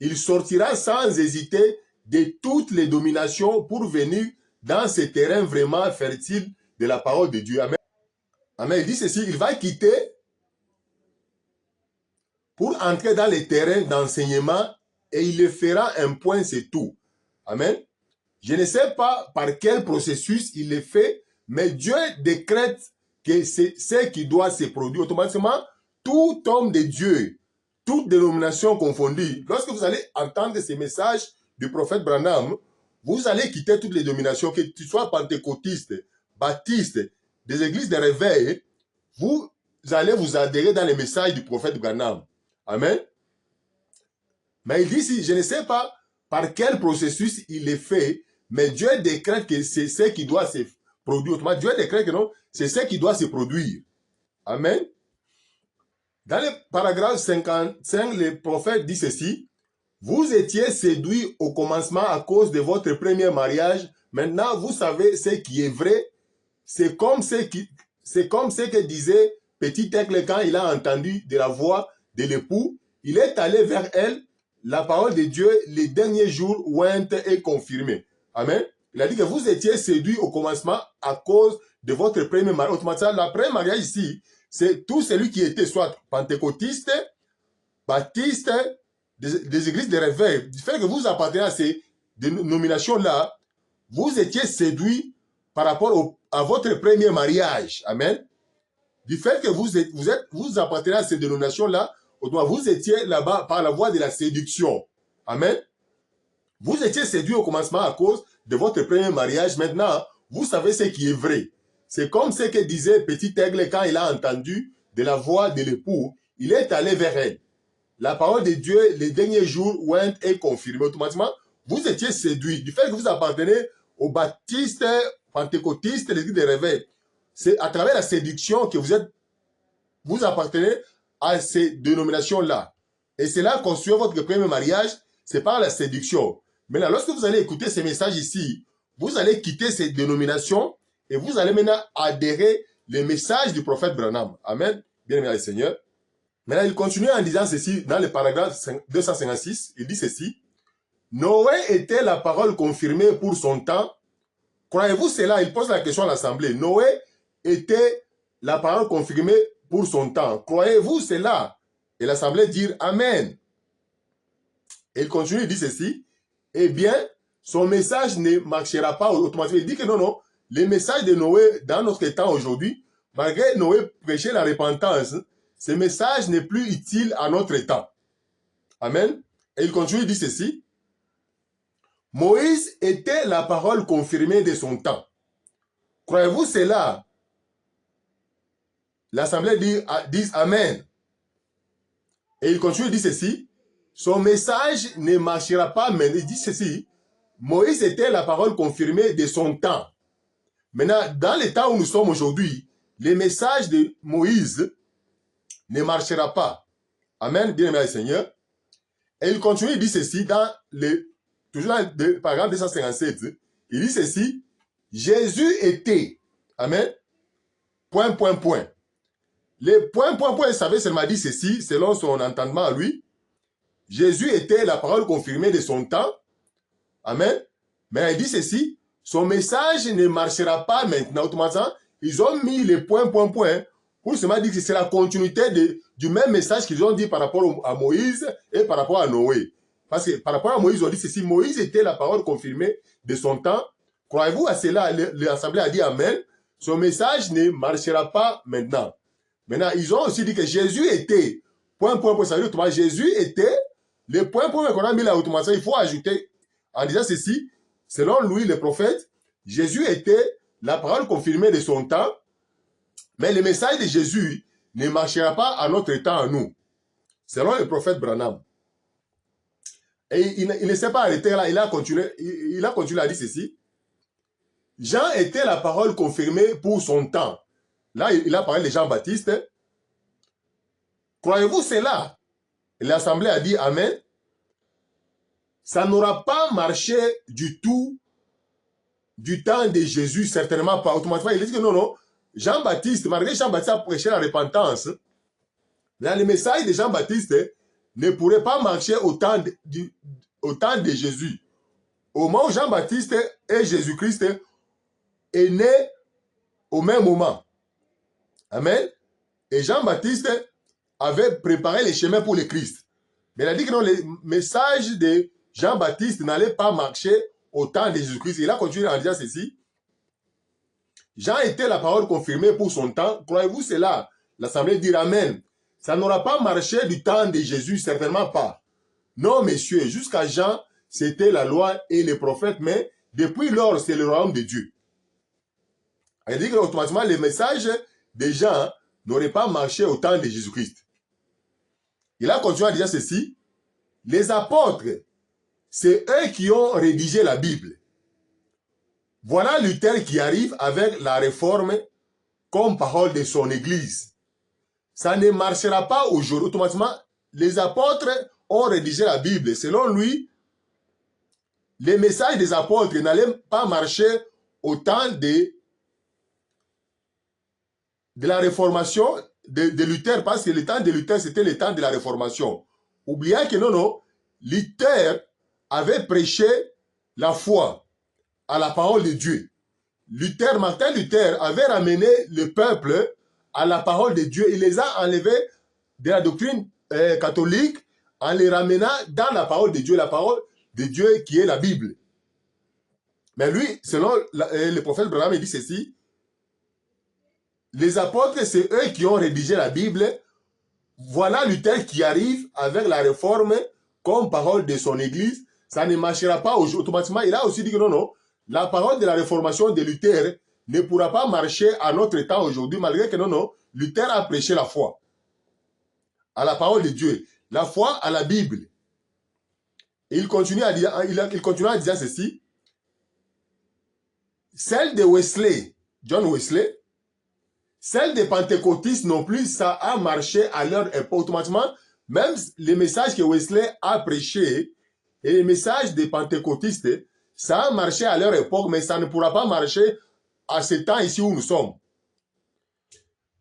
Il sortira sans hésiter de toutes les dominations pour venir dans ce terrain vraiment fertile de la parole de Dieu. Amen. Amen. Il dit ceci, il va quitter pour entrer dans les terrains d'enseignement et il le fera un point, c'est tout. Amen. Je ne sais pas par quel processus il le fait, mais Dieu décrète que c'est ce qui doit se produire. Automatiquement, tout homme de Dieu, toute dénomination confondue, lorsque vous allez entendre ces messages du prophète Branham, vous allez quitter toutes les dominations, que tu sois pentecôtiste, baptiste, des églises de réveil, vous allez vous adhérer dans les messages du prophète Branham. Amen. Mais il dit ici, je ne sais pas par quel processus il est fait, mais Dieu décrète que c'est ce qui doit se produire. Autrement, Dieu décrète que non, c'est ce qui doit se produire. Amen. Dans le paragraphe 55, le prophète dit ceci. Vous étiez séduits au commencement à cause de votre premier mariage Maintenant, vous savez ce qui est vrai. C'est comme ce que disait Petit Aigle quand il a entendu de la voix de l'époux. Il est allé vers elle. La parole de Dieu, les derniers jours, est confirmée. Amen. Il a dit que vous étiez séduits au commencement à cause de votre premier mariage. Automatiquement, l'après mariage ici, c'est tout celui qui était soit pentecôtiste, baptiste, des églises de réveil. Du fait que vous appartenez à ces dénominations-là, vous étiez séduits par rapport à votre premier mariage. Amen. Du fait que vous appartenez à ces dénominations-là, vous étiez là-bas par la voie de la séduction. Amen. Vous étiez séduits au commencement à cause de votre premier mariage. Maintenant, vous savez ce qui est vrai. C'est comme ce que disait Petit Aigle quand il a entendu de la voix de l'époux. Il est allé vers elle. La parole de Dieu, les derniers jours, est confirmée. Automatiquement, vous étiez séduits. Du fait que vous appartenez aux baptistes, pentecôtistes, les églises de réveil. C'est à travers la séduction que vous appartenez à ces dénominations-là. Et c'est là qu'on suit votre premier mariage, c'est par la séduction. Maintenant, lorsque vous allez écouter ces messages ici, vous allez quitter ces dénominations et vous allez maintenant adhérer les messages du prophète Branham. Amen. Bien aimé Seigneur. Maintenant, il continue en disant ceci dans le paragraphe 256. Il dit ceci. Noé était la parole confirmée pour son temps. Croyez-vous cela? Il pose la question à l'Assemblée. Noé était la parole confirmée pour son temps. Croyez-vous cela? Et l'Assemblée dit Amen. Et il continue, il dit ceci. Eh bien, son message ne marchera pas automatiquement. Il dit que non, les messages de Noé dans notre temps aujourd'hui, malgré Noé prêcher la repentance, ce message n'est plus utile à notre temps. Amen. Et il continue, il dit ceci. Moïse était la parole confirmée de son temps. Croyez-vous cela? L'Assemblée dit Amen. Et il continue, il dit ceci. Son message ne marchera pas, mais il dit ceci. Moïse était la parole confirmée de son temps. Maintenant, dans le temps où nous sommes aujourd'hui, les messages de Moïse ne marchera pas. Amen, bien aimé Seigneur. Et il continue, il dit ceci, toujours dans le paragraphe 257, il dit ceci, Jésus était, amen, point. Les point, vous savez, seulement dit ceci, selon son entendement à lui, Jésus était la parole confirmée de son temps, amen, mais il dit ceci, son message ne marchera pas maintenant. Autrement, ils ont mis les points, pour seulement dire que c'est la continuité du même message qu'ils ont dit par rapport à Moïse et par rapport à Noé. Parce que par rapport à Moïse, on dit ceci, Moïse était la parole confirmée de son temps. Croyez-vous à cela? L'Assemblée a dit Amen. Son message ne marchera pas maintenant. Maintenant, ils ont aussi dit que Jésus était, point, ça veut dire, Jésus était, les points qu'on a mis là automatiquement, il faut ajouter, en disant ceci, selon lui, le prophète, Jésus était la parole confirmée de son temps, mais le message de Jésus ne marchera pas à notre temps à nous, selon le prophète Branham. Et il ne s'est pas arrêté là, il a continué à dire ceci. Jean était la parole confirmée pour son temps. Là, il a parlé de Jean-Baptiste. Croyez-vous cela? L'Assemblée a dit Amen. Ça n'aura pas marché du tout du temps de Jésus, certainement pas. Automatiquement, il dit que non. Jean-Baptiste, malgré Jean-Baptiste a prêché la repentance, mais le message de Jean-Baptiste ne pourrait pas marcher au temps de Jésus. Au moment où Jean-Baptiste et Jésus-Christ est né au même moment. Amen. Et Jean-Baptiste avait préparé les chemins pour le Christ. Mais il a dit que non, le message de Jean-Baptiste n'allait pas marcher au temps de Jésus-Christ. Il a continué en disant ceci. Jean était la parole confirmée pour son temps. Croyez-vous cela? L'Assemblée dit Amen. Ça n'aura pas marché du temps de Jésus, certainement pas. Non, messieurs, jusqu'à Jean, c'était la loi et les prophètes, mais depuis lors, c'est le royaume de Dieu. Il dit que automatiquement, les messages de Jean n'auraient pas marché au temps de Jésus-Christ. Il a continué à dire ceci. Les apôtres, c'est eux qui ont rédigé la Bible. Voilà Luther qui arrive avec la réforme comme parole de son église. Ça ne marchera pas aujourd'hui. Automatiquement, les apôtres ont rédigé la Bible. Selon lui, les messages des apôtres n'allaient pas marcher au temps de la réformation de Luther, parce que le temps de Luther, c'était le temps de la réformation. Oubliez que non, Luther avait prêché la foi à la parole de Dieu. Martin Luther avait ramené le peuple à la parole de Dieu. Il les a enlevés de la doctrine catholique en les ramenant dans la parole de Dieu qui est la Bible. Mais lui, selon le prophète Branham, il dit ceci: les apôtres, c'est eux qui ont rédigé la Bible. Voilà Luther qui arrive avec la réforme comme parole de son église. Ça ne marchera pas automatiquement. Il a aussi dit que non, la parole de la réformation de Luther ne pourra pas marcher à notre temps aujourd'hui, malgré que non, Luther a prêché la foi à la parole de Dieu, la foi à la Bible. Et il continue en disant ceci: celle de Wesley, John Wesley, celle des pentecôtistes non plus, ça a marché à leur époque. Automatiquement, même les messages que Wesley a prêchés et les messages des pentecôtistes, ça a marché à leur époque, mais ça ne pourra pas marcher à ce temps ici où nous sommes.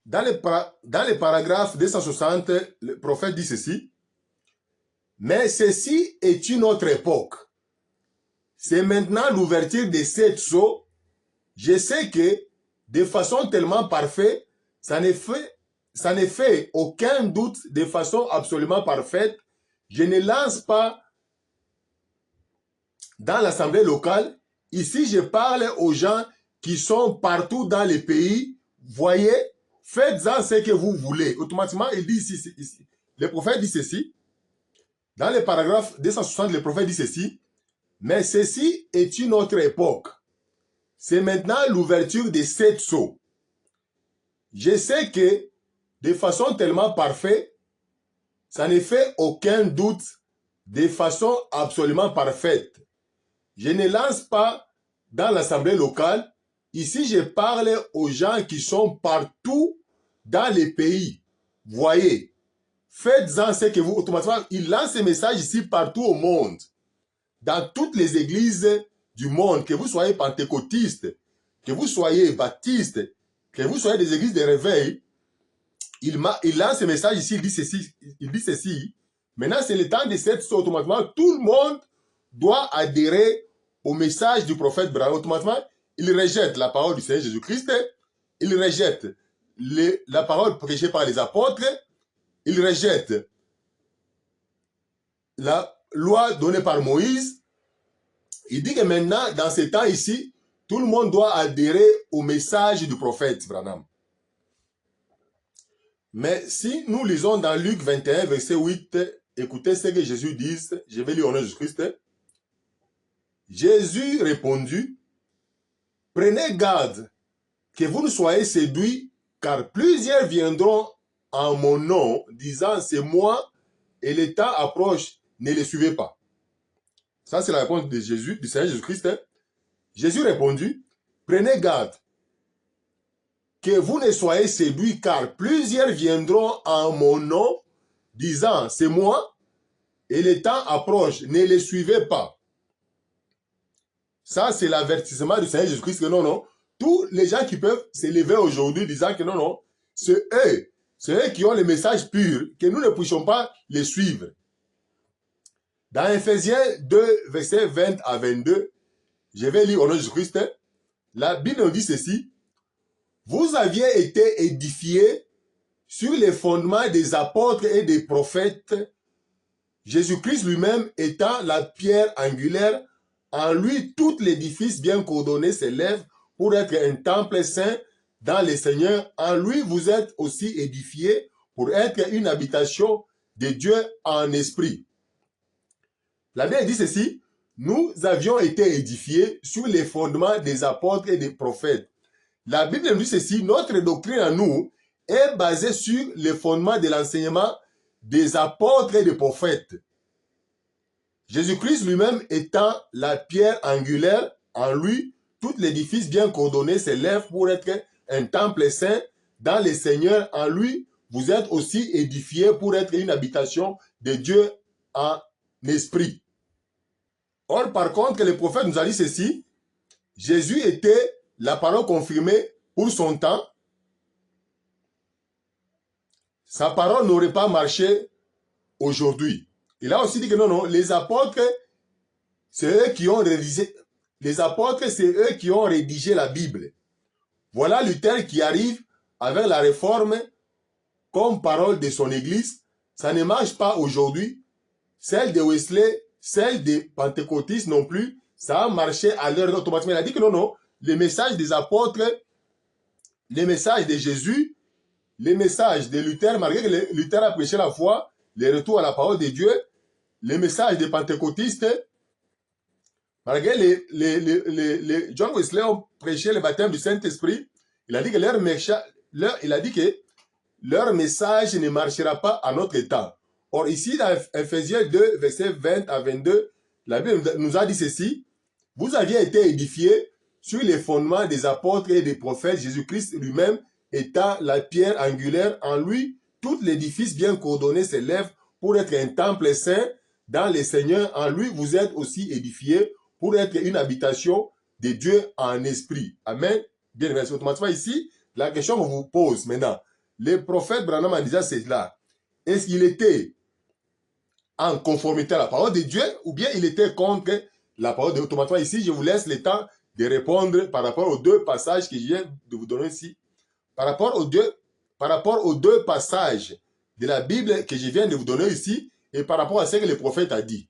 Dans les paragraphes 260, le prophète dit ceci: mais ceci est une autre époque. C'est maintenant l'ouverture des 7 sceaux. Je sais que de façon tellement parfaite, ça ne fait aucun doute, de façon absolument parfaite. Je ne lance pas dans l'assemblée locale. Ici, je parle aux gens qui sont partout dans les pays. Voyez, faites-en ce que vous voulez. Automatiquement, il dit ici, le prophète dit ceci. Dans le paragraphe 260, le prophète dit ceci: mais ceci est une autre époque. C'est maintenant l'ouverture des 7 sceaux. Je sais que de façon tellement parfaite, ça ne fait aucun doute, de façon absolument parfaite. Je ne lance pas dans l'assemblée locale. Ici, je parle aux gens qui sont partout dans les pays. Voyez, faites-en ce que vous... Automatiquement, il lance ce message ici partout au monde. Dans toutes les églises du monde, que vous soyez pentecôtiste, que vous soyez baptiste, que vous soyez des églises de réveil, il lance ce message ici, il dit ceci. Maintenant, c'est le temps de cette chose. Automatiquement, tout le monde doit adhérer au message du prophète Branham. Automatiquement, il rejette la parole du Seigneur Jésus-Christ, il rejette la parole prêchée par les apôtres, il rejette la loi donnée par Moïse. Il dit que maintenant, dans ce temps ici, tout le monde doit adhérer au message du prophète Branham. Mais si nous lisons dans Luc 21, verset 8, écoutez ce que Jésus dit, je vais lire au nom de Jésus-Christ. Jésus répondit: prenez garde que vous ne soyez séduits, car plusieurs viendront en mon nom, disant c'est moi, et le temps approche, ne les suivez pas. Ça, c'est la réponse de Jésus, du Seigneur Jésus-Christ. Jésus répondit: prenez garde que vous ne soyez séduits, car plusieurs viendront en mon nom, disant c'est moi, et le temps approche, ne les suivez pas. Ça, c'est l'avertissement du Seigneur Jésus-Christ que non, tous les gens qui peuvent s'élever aujourd'hui disant que non, c'est eux qui ont le message pur, que nous ne puissions pas les suivre. Dans Ephésiens 2, versets 20 à 22, je vais lire au nom de Jésus-Christ, la Bible nous dit ceci: vous aviez été édifiés sur les fondements des apôtres et des prophètes, Jésus-Christ lui-même étant la pierre angulaire. En lui, tout l'édifice bien coordonné s'élève pour être un temple saint dans le Seigneur. En lui, vous êtes aussi édifiés pour être une habitation de Dieu en esprit. La Bible dit ceci: nous avions été édifiés sur les fondements des apôtres et des prophètes. La Bible nous dit ceci: notre doctrine à nous est basée sur les fondements de l'enseignement des apôtres et des prophètes. Jésus-Christ lui-même étant la pierre angulaire, en lui, tout l'édifice bien coordonné s'élève pour être un temple saint dans le Seigneur. En lui, vous êtes aussi édifiés pour être une habitation de Dieu en esprit. Or, par contre, le prophète nous a dit ceci. Jésus était la parole confirmée pour son temps. Sa parole n'aurait pas marché aujourd'hui. Il a aussi dit que non, non, les apôtres, c'est eux qui ont rédigé. Les apôtres, c'est eux qui ont rédigé la Bible. Voilà Luther qui arrive avec la réforme comme parole de son église. Ça ne marche pas aujourd'hui. Celle de Wesley, celle des pentecôtistes non plus. Ça a marché à l'heure automatiquement. Il a dit que non, non, les messages des apôtres, les messages de Jésus, les messages de Luther, malgré que Luther a prêché la foi, le retour à la parole de Dieu, les messages des pentecôtistes, malgré les John Wesley ont prêché le baptême du Saint-Esprit, il a dit que leur message ne marchera pas à notre temps. Or, ici, dans Ephésiens 2, versets 20 à 22, la Bible nous a dit ceci. Vous aviez été édifiés sur les fondements des apôtres et des prophètes, Jésus-Christ lui-même étant la pierre angulaire. En lui, tout l'édifice bien coordonné s'élève pour être un temple saint dans le Seigneur. En lui, vous êtes aussi édifiés pour être une habitation de Dieu en esprit. Amen. Bien, merci. Automatiquement ici, la question qu'on vous pose maintenant. Le prophète Branham en disant cela, est-ce qu'il était en conformité à la parole de Dieu ou bien il était contre la parole de Dieu? Automatiquement ici, je vous laisse le temps de répondre par rapport aux deux passages que je viens de vous donner ici. Par rapport aux deux passages de la Bible que je viens de vous donner ici et par rapport à ce que le prophète a dit.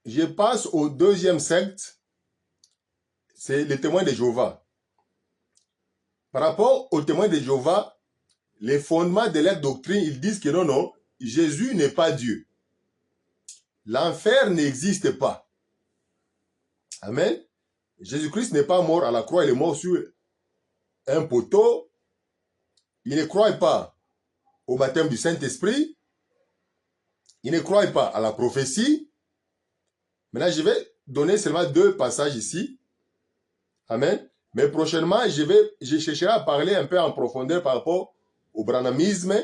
Je passe au deuxième secte, c'est les témoins de Jéhovah. Par rapport aux témoins de Jéhovah, les fondements de leur doctrine, ils disent que non, non, Jésus n'est pas Dieu. L'enfer n'existe pas. Amen. Jésus-Christ n'est pas mort à la croix, il est mort sur un poteau. Il ne croit pas au baptême du Saint-Esprit. Il ne croit pas à la prophétie. Maintenant, je vais donner seulement deux passages ici. Amen. Mais prochainement, je chercherai à parler un peu en profondeur par rapport au branhamisme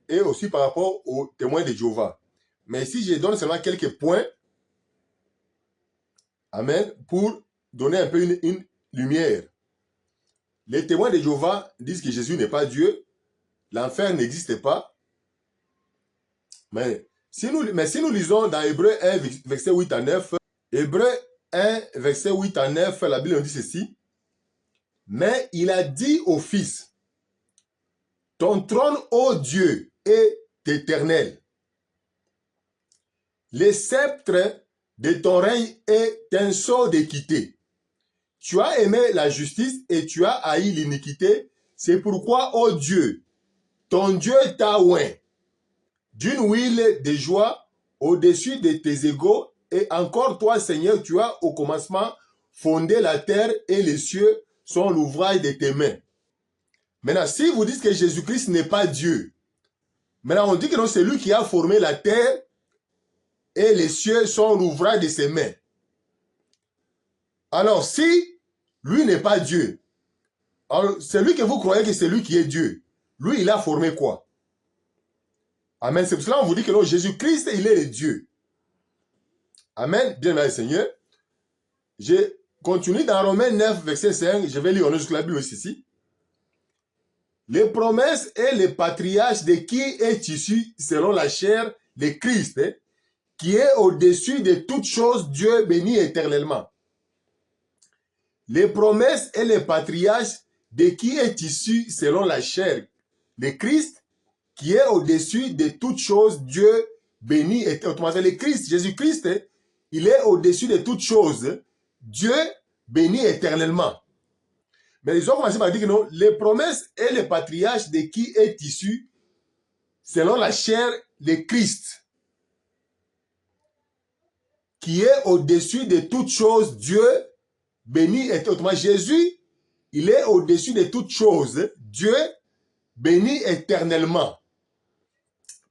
et aussi par rapport aux témoins de Jéhovah. Mais ici, je donne seulement quelques points. Amen. Pour donner un peu une lumière. Les témoins de Jéhovah disent que Jésus n'est pas Dieu. L'enfer n'existe pas. Mais si nous lisons dans Hébreux 1, verset 8 à 9, Hébreux 1, verset 8 à 9, la Bible nous dit ceci. Mais il a dit au Fils, ton trône, ô Dieu, est éternel. Le sceptre de ton règne est un sceau d'équité. Tu as aimé la justice et tu as haï l'iniquité. C'est pourquoi, ô Dieu, ton Dieu t'a oint d'une huile de joie au-dessus de tes égaux. Et encore toi, Seigneur, tu as au commencement fondé la terre et les cieux sont l'ouvrage de tes mains. Maintenant, si vous dites que Jésus-Christ n'est pas Dieu, maintenant on dit que non, c'est lui qui a formé la terre et les cieux sont l'ouvrage de ses mains. Alors, si lui n'est pas Dieu, c'est lui que vous croyez que c'est lui qui est Dieu. Lui, il a formé quoi? Amen. C'est pour cela qu'on vous dit que non, Jésus-Christ, il est le Dieu. Amen. Bien, merci Seigneur. Je continue dans Romains 9, verset 5. Je vais lire en jusqu'à la Bible ici. Les promesses et les patriarches de qui est issu, selon la chair, de Christ, qui est au-dessus de toutes choses, Dieu béni éternellement. Les promesses et les patriarches de qui est issu, selon la chair, de Christ, qui est au-dessus de toutes choses, Dieu béni éternellement. Le Christ, Jésus-Christ, il est au-dessus de toutes choses, Dieu béni éternellement. Mais ils ont commencé par dire que non, les promesses et les patriarches de qui est issu, selon la chair de Christ, qui est au-dessus de toutes choses, Dieu béni éternellement. Jésus, il est au-dessus de toutes choses, Dieu béni éternellement.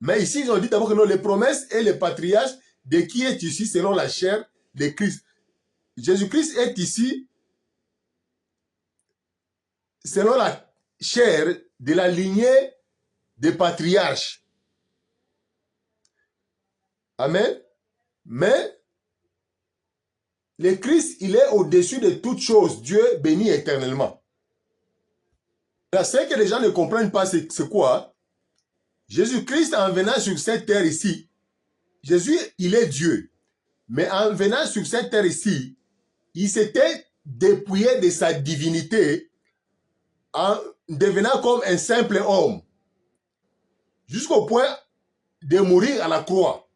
Mais ici, ils ont dit d'abord que non, les promesses et les patriarches de qui est issu, selon la chair de Christ. Jésus-Christ est ici selon la chair de la lignée des patriarches. Amen. Mais le Christ, il est au-dessus de toutes choses. Dieu béni éternellement. Là, ce que les gens ne comprennent pas, c'est quoi? Jésus-Christ, en venant sur cette terre ici, Jésus, il est Dieu. Mais en venant sur cette terre ici, il s'était dépouillé de sa divinité en devenant comme un simple homme. Jusqu'au point de mourir à la croix.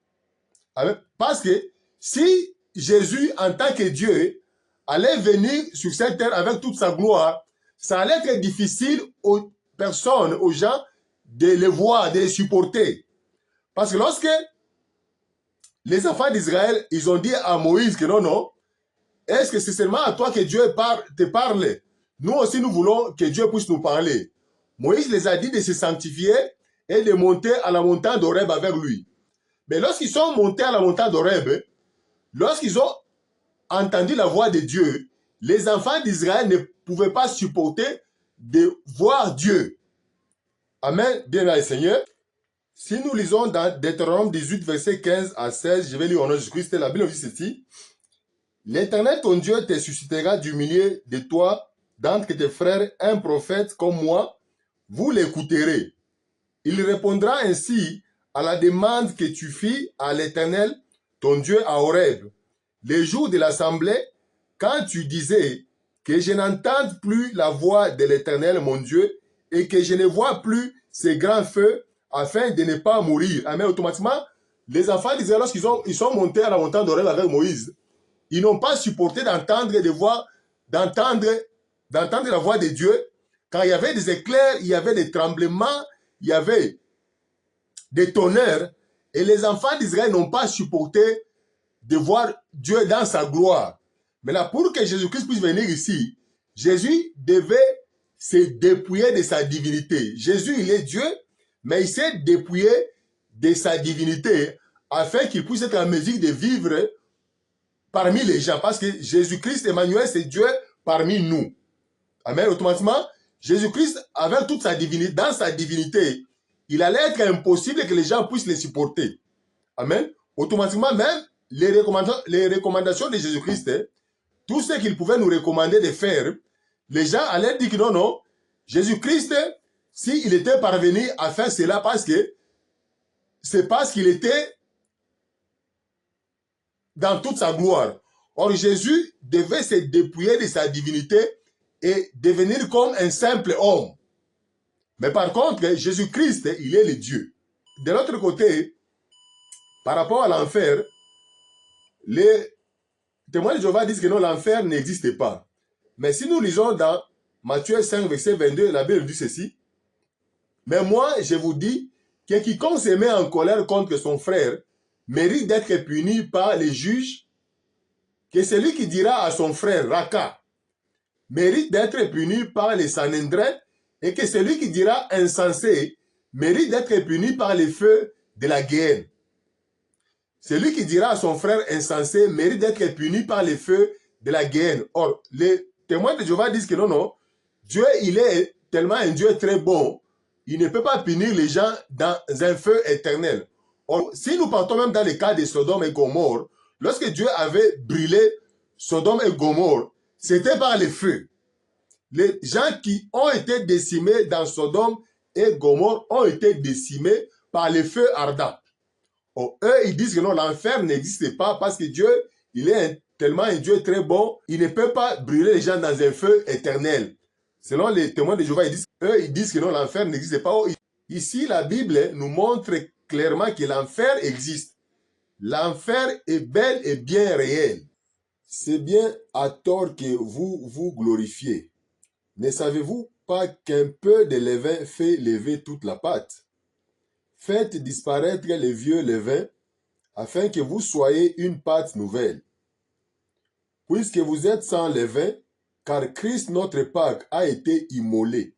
Parce que si Jésus, en tant que Dieu, allait venir sur cette terre avec toute sa gloire, ça allait être difficile aux personnes, aux gens, de les voir, de les supporter. Parce que lorsque les enfants d'Israël, ils ont dit à Moïse que non, non, est-ce que c'est seulement à toi que Dieu te parle? Nous aussi, nous voulons que Dieu puisse nous parler. Moïse les a dit de se sanctifier et de monter à la montagne d'Horeb avec lui. Mais lorsqu'ils sont montés à la montagne d'Horeb, lorsqu'ils ont entendu la voix de Dieu, les enfants d'Israël ne pouvaient pas supporter de voir Dieu. Amen. Bien le Seigneur. Si nous lisons dans Deutéronome 18, verset 15 à 16, je vais lire au nom de Jésus-Christ, la Bible dit ceci. L'Éternel, ton Dieu, te suscitera du milieu de toi, d'entre tes frères, un prophète comme moi. Vous l'écouterez. Il répondra ainsi à la demande que tu fis à l'Éternel, ton Dieu, à Horeb. Les jours de l'assemblée, quand tu disais que je n'entende plus la voix de l'Éternel, mon Dieu, et que je ne vois plus ces grands feux, afin de ne pas mourir. Amen. Automatiquement, les enfants d'Israël, lorsqu'ils sont montés à la montagne d'Horeb avec Moïse, ils n'ont pas supporté d'entendre la voix de Dieu. Quand il y avait des éclairs, il y avait des tremblements, il y avait des tonnerres, et les enfants d'Israël n'ont pas supporté de voir Dieu dans sa gloire. Mais là, pour que Jésus-Christ puisse venir ici, Jésus devait se dépouiller de sa divinité. Jésus, il est Dieu, mais il s'est dépouillé de sa divinité afin qu'il puisse être en mesure de vivre parmi les gens. Parce que Jésus-Christ, Emmanuel, c'est Dieu parmi nous. Amen. Automatiquement, Jésus-Christ, avec toute sa divinité, dans sa divinité, il allait être impossible que les gens puissent les supporter. Amen. Automatiquement, même les recommandations de Jésus-Christ, tout ce qu'il pouvait nous recommander de faire, les gens allaient dire que non, non, Jésus-Christ, s'il était parvenu à faire cela c'est parce qu'il était dans toute sa gloire. Or, Jésus devait se dépouiller de sa divinité et devenir comme un simple homme. Mais par contre, Jésus-Christ, il est le Dieu. De l'autre côté, par rapport à l'enfer, les témoins de Jéhovah disent que non, l'enfer n'existe pas. Mais si nous lisons dans Matthieu 5, verset 22, la Bible dit ceci. Mais moi, je vous dis que quiconque se met en colère contre son frère mérite d'être puni par les juges, que celui qui dira à son frère Raka mérite d'être puni par les Sanhédrins, et que celui qui dira insensé mérite d'être puni par les feux de la guerre. Celui qui dira à son frère insensé mérite d'être puni par les feux de la guerre. Or, les témoins de Jéhovah disent que non, non, Dieu, il est tellement un Dieu très bon, il ne peut pas punir les gens dans un feu éternel. Or, si nous partons même dans le cas de Sodome et Gomorrhe, lorsque Dieu avait brûlé Sodome et Gomorrhe, c'était par le feu. Les gens qui ont été décimés dans Sodome et Gomorrhe ont été décimés par le feu ardent. Or, eux, ils disent que non, l'enfer n'existe pas parce que Dieu, il est tellement un Dieu très bon, il ne peut pas brûler les gens dans un feu éternel. Selon les témoins de Jéhovah, ils disent que non, l'enfer n'existe pas. Ici, la Bible nous montre clairement que l'enfer existe. L'enfer est bel et bien réel. C'est bien à tort que vous vous glorifiez. Ne savez-vous pas qu'un peu de levain fait lever toute la pâte? Faites disparaître le vieux levain, afin que vous soyez une pâte nouvelle. Puisque vous êtes sans levain, car Christ notre Pâque a été immolé.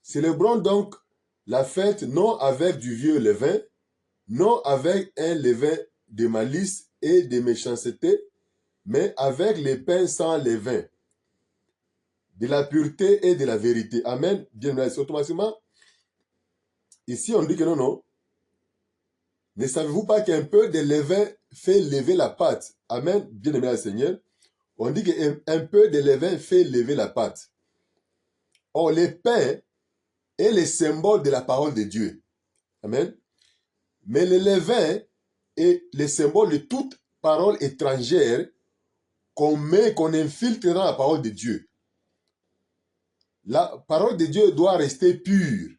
Célébrons donc la fête non avec du vieux levain, non avec un levain de malice et de méchanceté, mais avec les pains sans levain, de la pureté et de la vérité. Amen. Bien, automatiquement, ici on dit que non, non. Ne savez-vous pas qu'un peu de levain fait lever la pâte? Amen, bien-aimé le Seigneur. On dit qu'un peu de levain fait lever la pâte. Or, le pain est le symbole de la parole de Dieu. Amen. Mais le levain est le symbole de toute parole étrangère qu'on met, qu'on infiltre dans la parole de Dieu. La parole de Dieu doit rester pure.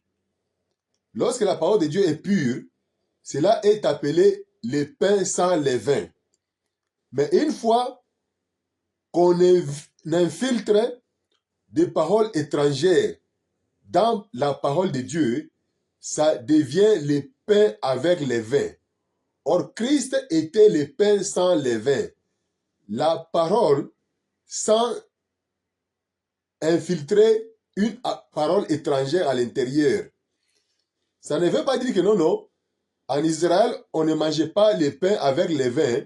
Lorsque la parole de Dieu est pure, cela est appelé le pain sans levain. Mais une fois qu'on infiltre des paroles étrangères dans la parole de Dieu, ça devient le pain avec levain. Or, Christ était le pain sans levain. La parole sans infiltrer une parole étrangère à l'intérieur. Ça ne veut pas dire que non. En Israël, on ne mangeait pas le pain avec levain,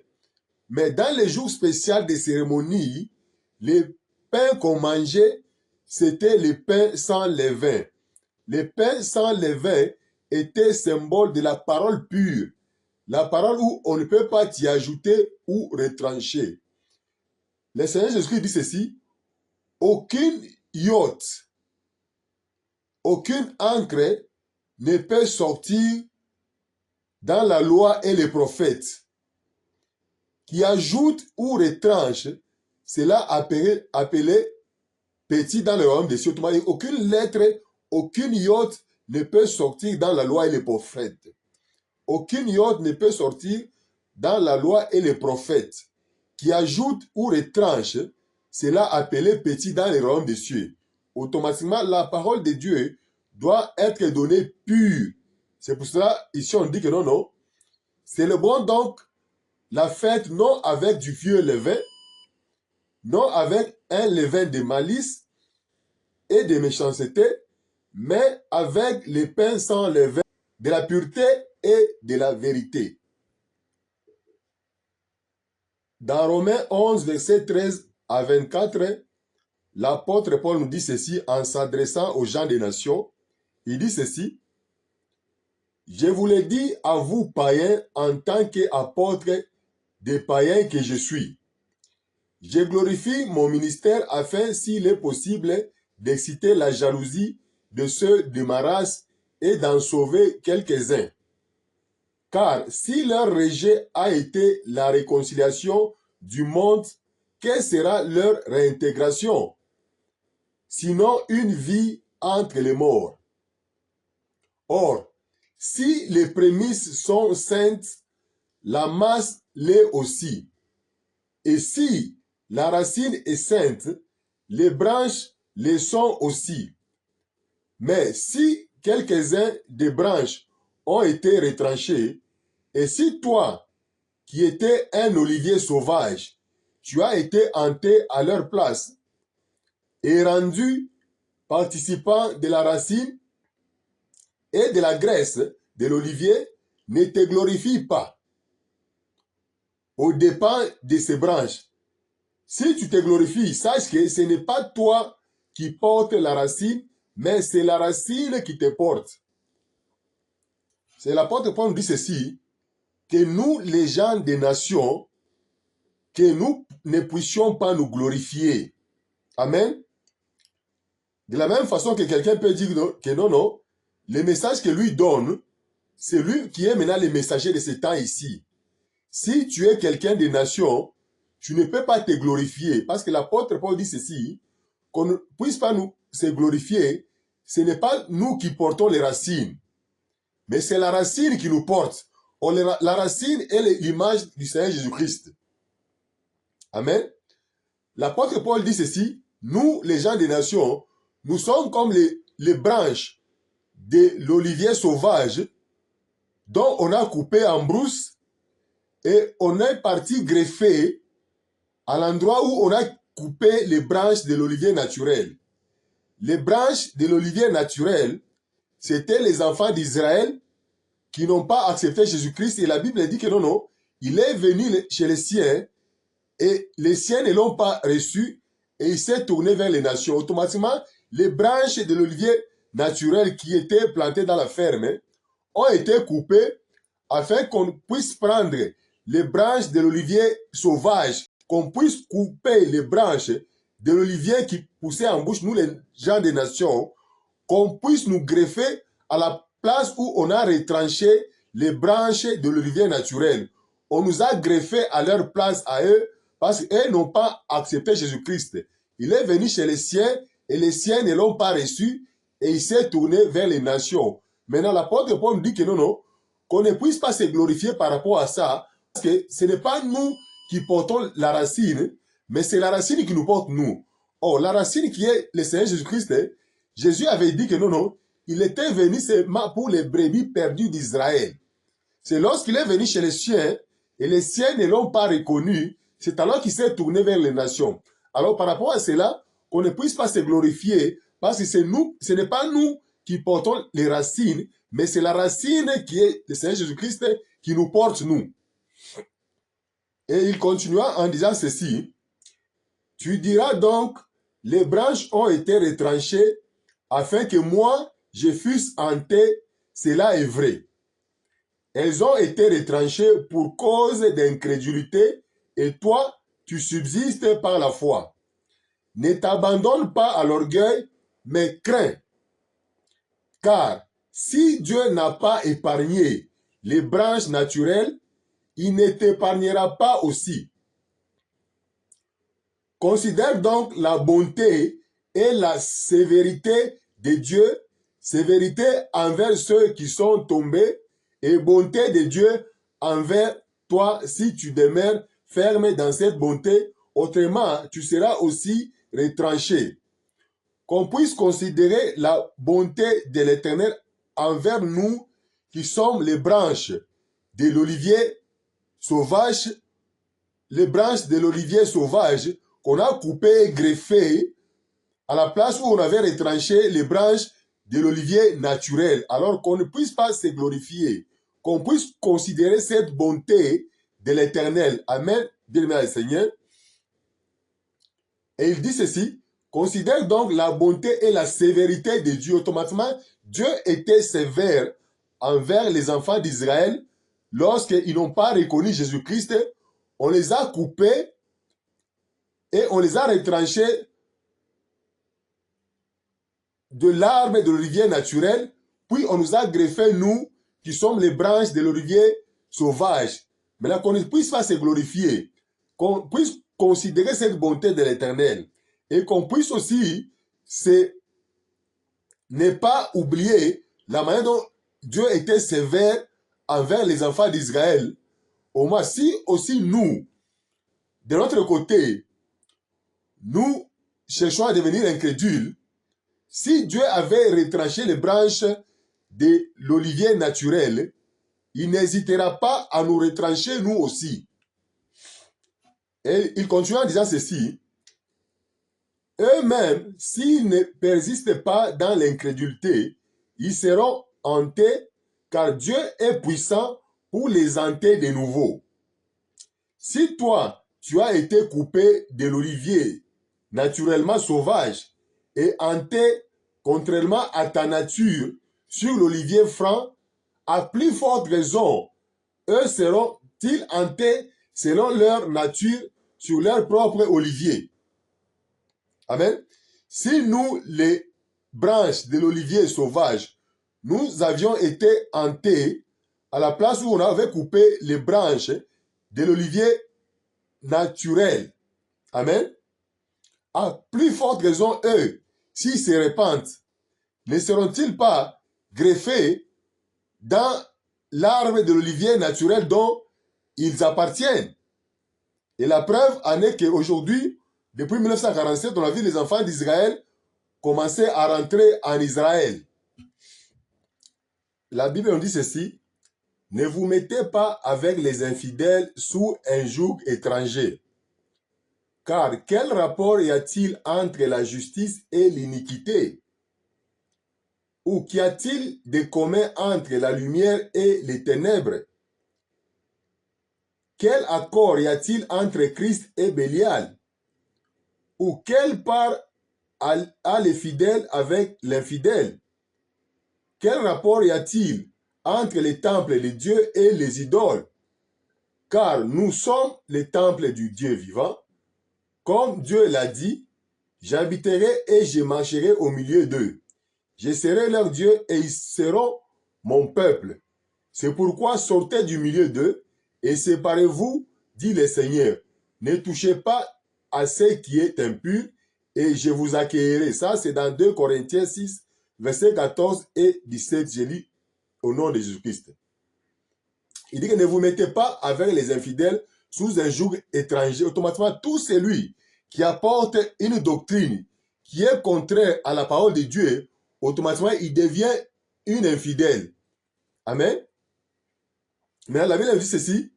mais dans les jours spéciaux des cérémonies, le pain qu'on mangeait, c'était le pain sans levain. Le pain sans levain était symbole de la parole pure. La parole où on ne peut pas y ajouter ou retrancher. Le Seigneur Jésus-Christ dit ceci, aucune yacht, aucune encre ne peut sortir dans la loi et les prophètes qui ajoute ou retranche, cela appelé petit dans le royaume des cieux. Aucune lettre, aucune yacht ne peut sortir dans la loi et les prophètes. Aucune yacht ne peut sortir dans la loi et les prophètes qui ajoute ou retranche, cela appelé petit dans le royaume des cieux. Automatiquement, la parole de Dieu doit être donnée pure. C'est pour cela, ici on dit que non. C'est le bon donc, la fête non avec du vieux levain, non avec un levain de malice et de méchanceté, mais avec les pains sans levain, de la pureté et de la vérité. Dans Romains 11, verset 13 à 24, l'apôtre Paul nous dit ceci en s'adressant aux gens des nations. Il dit ceci, « Je vous l'ai dit à vous, païens, en tant qu'apôtre des païens que je suis. Je glorifie mon ministère afin, s'il est possible, d'exciter la jalousie de ceux de ma race et d'en sauver quelques-uns. Car si leur rejet a été la réconciliation du monde, quelle sera leur réintégration? Sinon une vie entre les morts. Or, si les prémices sont saintes, la masse l'est aussi. Et si la racine est sainte, les branches le sont aussi. Mais si quelques-uns des branches ont été retranchés, et si toi, qui étais un olivier sauvage, tu as été hanté à leur place et rendu participant de la racine et de la graisse de l'olivier, ne te glorifie pas aux dépens de ces branches. Si tu te glorifies, sache que ce n'est pas toi qui portes la racine, mais c'est la racine qui te porte. C'est l'apôtre Paul dit ceci, que nous, les gens des nations, que nous ne puissions pas nous glorifier. Amen. De la même façon que quelqu'un peut dire que non, le message que lui donne, c'est lui qui est maintenant le messager de ce temps ici. Si tu es quelqu'un des nations, tu ne peux pas te glorifier. Parce que l'apôtre Paul dit ceci, qu'on ne puisse pas nous se glorifier, ce n'est pas nous qui portons les racines, mais c'est la racine qui nous porte. Or, la racine est l'image du Seigneur Jésus-Christ. Amen. L'apôtre Paul dit ceci, nous, les gens des nations, nous sommes comme les branches de l'olivier sauvage dont on a coupé en brousse et on est parti greffer à l'endroit où on a coupé les branches de l'olivier naturel. Les branches de l'olivier naturel, c'était les enfants d'Israël qui n'ont pas accepté Jésus-Christ. Et la Bible dit que non, il est venu chez les siens et les siens ne l'ont pas reçu et il s'est tourné vers les nations. Automatiquement, les branches de l'olivier naturel qui étaient plantées dans la ferme ont été coupées afin qu'on puisse prendre les branches de l'olivier sauvage, qu'on puisse couper les branches de l'olivier qui poussait en bouche, nous les gens des nations, qu'on puisse nous greffer à la place où on a retranché les branches de l'olivier naturel. On nous a greffé à leur place à eux parce qu'eux n'ont pas accepté Jésus-Christ. Il est venu chez les siens et les siens ne l'ont pas reçu et il s'est tourné vers les nations. Maintenant, l'apôtre Paul dit que non, qu'on ne puisse pas se glorifier par rapport à ça, parce que ce n'est pas nous qui portons la racine, mais c'est la racine qui nous porte nous. Or, la racine qui est le Seigneur Jésus-Christ, Jésus avait dit que non, il était venu seulement pour les brebis perdues d'Israël. C'est lorsqu'il est venu chez les siens, et les siens ne l'ont pas reconnu, c'est alors qu'il s'est tourné vers les nations. Alors, par rapport à cela, qu'on ne puisse pas se glorifier, parce que c'est nous, ce n'est pas nous qui portons les racines, mais c'est la racine qui est le Seigneur Jésus-Christ qui nous porte, nous. Et il continua en disant ceci. Tu diras donc, les branches ont été retranchées afin que moi, je fusse hanté. Cela est vrai. Elles ont été retranchées pour cause d'incrédulité et toi, tu subsistes par la foi. Ne t'abandonne pas à l'orgueil, mais crains. Car si Dieu n'a pas épargné les branches naturelles, il ne t'épargnera pas aussi. Considère donc la bonté et la sévérité de Dieu, sévérité envers ceux qui sont tombés et bonté de Dieu envers toi si tu demeures ferme dans cette bonté, autrement tu seras aussi retranché. Qu'on puisse considérer la bonté de l'Éternel envers nous qui sommes les branches de l'olivier sauvage, les branches de l'olivier sauvage qu'on a coupées et greffées à la place où on avait retranché les branches de l'olivier naturel. Alors qu'on ne puisse pas se glorifier, qu'on puisse considérer cette bonté de l'Éternel. Amen. Bien-aimé Seigneur. Et il dit ceci. Considère donc la bonté et la sévérité de Dieu. Automatiquement, Dieu était sévère envers les enfants d'Israël lorsqu'ils n'ont pas reconnu Jésus-Christ. On les a coupés et on les a retranchés de l'arbre de l'olivier naturel. Puis on nous a greffé, nous, qui sommes les branches de l'olivier sauvage. Maintenant, qu'on ne puisse pas se glorifier, qu'on puisse considérer cette bonté de l'Éternel. Et qu'on puisse aussi ne pas oublier la manière dont Dieu était sévère envers les enfants d'Israël. Au moins, si aussi nous, de notre côté, nous cherchons à devenir incrédules, si Dieu avait retranché les branches de l'olivier naturel, il n'hésitera pas à nous retrancher nous aussi. Et il continue en disant ceci. Eux-mêmes, s'ils ne persistent pas dans l'incrédulité, ils seront hantés, car Dieu est puissant pour les hanter de nouveau. Si toi, tu as été coupé de l'olivier naturellement sauvage et hanté contrairement à ta nature sur l'olivier franc, à plus forte raison, eux seront-ils hantés selon leur nature sur leur propre olivier. Amen. Si nous, les branches de l'olivier sauvage, nous avions été hantés à la place où on avait coupé les branches de l'olivier naturel. Amen. À plus forte raison, eux, s'ils se repentent, ne seront-ils pas greffés dans l'arbre de l'olivier naturel dont ils appartiennent? Et la preuve en est qu'aujourd'hui, depuis 1947, on a vu les enfants d'Israël commencer à rentrer en Israël. La Bible nous dit ceci. Ne vous mettez pas avec les infidèles sous un joug étranger. Car quel rapport y a-t-il entre la justice et l'iniquité? Ou qu'y a-t-il de commun entre la lumière et les ténèbres? Quel accord y a-t-il entre Christ et Bélial? Ou quelle part a les fidèles avec l'infidèle? Quel rapport y a-t-il entre les temples de Dieu et les idoles. Car nous sommes les temples du Dieu vivant. Comme Dieu l'a dit, j'habiterai et je marcherai au milieu d'eux. Je serai leur Dieu et ils seront mon peuple. C'est pourquoi sortez du milieu d'eux et séparez-vous, dit le Seigneur. Ne touchez pas à ce qui est impur et je vous accueillerai. Ça, c'est dans 2 Corinthiens 6, versets 14 et 17. Je lis au nom de Jésus-Christ. Il dit que ne vous mettez pas avec les infidèles sous un joug étranger. Automatiquement, tout celui qui apporte une doctrine qui est contraire à la parole de Dieu, automatiquement, il devient une infidèle. Amen. Mais la Bible dit ceci,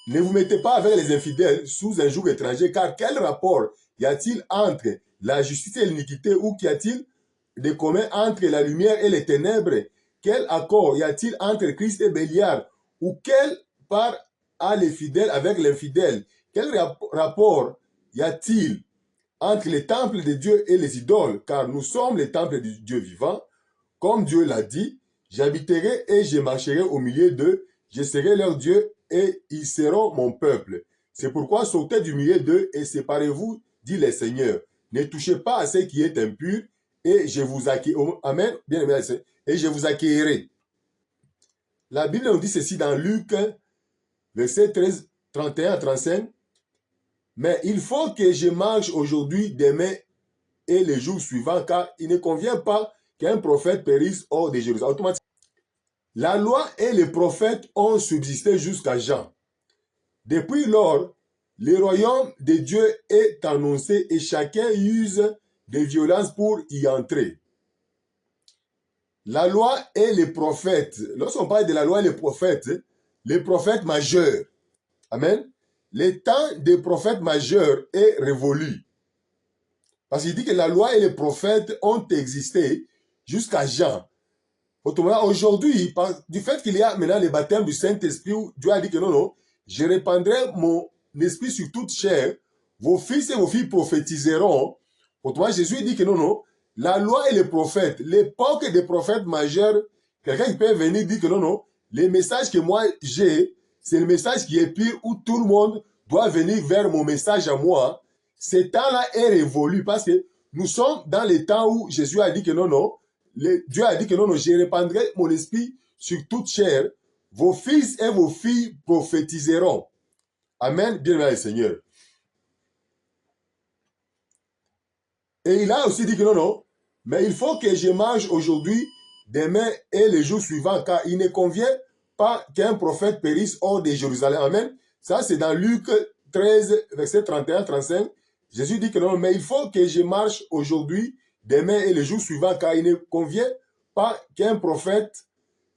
ne vous mettez pas avec les infidèles sous un joug étranger, car quel rapport y a-t-il entre la justice et l'iniquité, ou qu'y a-t-il de commun entre la lumière et les ténèbres? Quel accord y a-t-il entre Christ et Béliard? Ou quelle part a les fidèles avec l'infidèle? Quel rapport y a-t-il entre les temples de Dieu et les idoles? Car nous sommes les temples du Dieu vivant. Comme Dieu l'a dit, j'habiterai et je marcherai au milieu d'eux, je serai leur Dieu et ils seront mon peuple. C'est pourquoi sortez du milieu d'eux et séparez-vous, dit le Seigneur. Ne touchez pas à ce qui est impur et je vous accueillerai. Amen. Bien aimé, et je vous accueillerai. La Bible nous dit ceci dans Luc, verset 13, 31 à 35. Mais il faut que je marche aujourd'hui, demain et les jours suivants, car il ne convient pas qu'un prophète périsse hors de Jérusalem. Automatiquement, la loi et les prophètes ont subsisté jusqu'à Jean. Depuis lors, le royaume de Dieu est annoncé et chacun use de violence pour y entrer. La loi et les prophètes, lorsqu'on parle de la loi et les prophètes majeurs, amen, le temps des prophètes majeurs est révolu. Parce qu'il dit que la loi et les prophètes ont existé jusqu'à Jean. Autrement, aujourd'hui, du fait qu'il y a maintenant le baptême du Saint-Esprit, Dieu a dit que non, non, je répandrai mon esprit sur toute chair, vos fils et vos filles prophétiseront. Autrement, Jésus dit que non, non, la loi et les prophètes, l'époque des prophètes majeurs, quelqu'un qui peut venir dire que non, non, les messages que moi j'ai, c'est le message qui est pire où tout le monde doit venir vers mon message à moi. Ce temps-là est révolu parce que nous sommes dans les temps où Jésus a dit que non, non, Dieu a dit que non, non, je répandrai mon esprit sur toute chair. Vos fils et vos filles prophétiseront. Amen. Bien-aimé le Seigneur. Et il a aussi dit que non, non, mais il faut que je marche aujourd'hui, demain et les jours suivants, car il ne convient pas qu'un prophète périsse hors de Jérusalem. Amen. Ça, c'est dans Luc 13, verset 31-35. Jésus dit que non, mais il faut que je marche aujourd'hui, demain et les jours suivants, car il ne convient pas qu'un prophète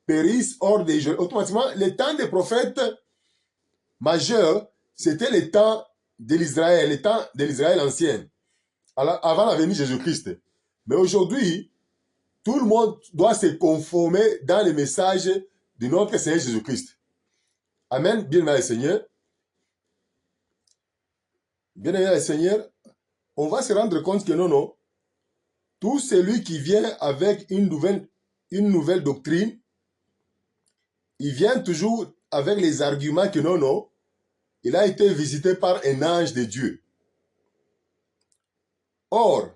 périsse hors de Jérusalem. Automatiquement, le temps des prophètes majeurs, c'était le temps de l'Israël, le temps de l'Israël ancien, avant la venue de Jésus-Christ. Mais aujourd'hui, tout le monde doit se conformer dans le message de notre Seigneur Jésus-Christ. Amen. Bien-aimé le Seigneur. Bien-aimé le Seigneur, on va se rendre compte que non, non, tout celui qui vient avec une nouvelle doctrine, il vient toujours avec les arguments que non, non, il a été visité par un ange de Dieu. Or,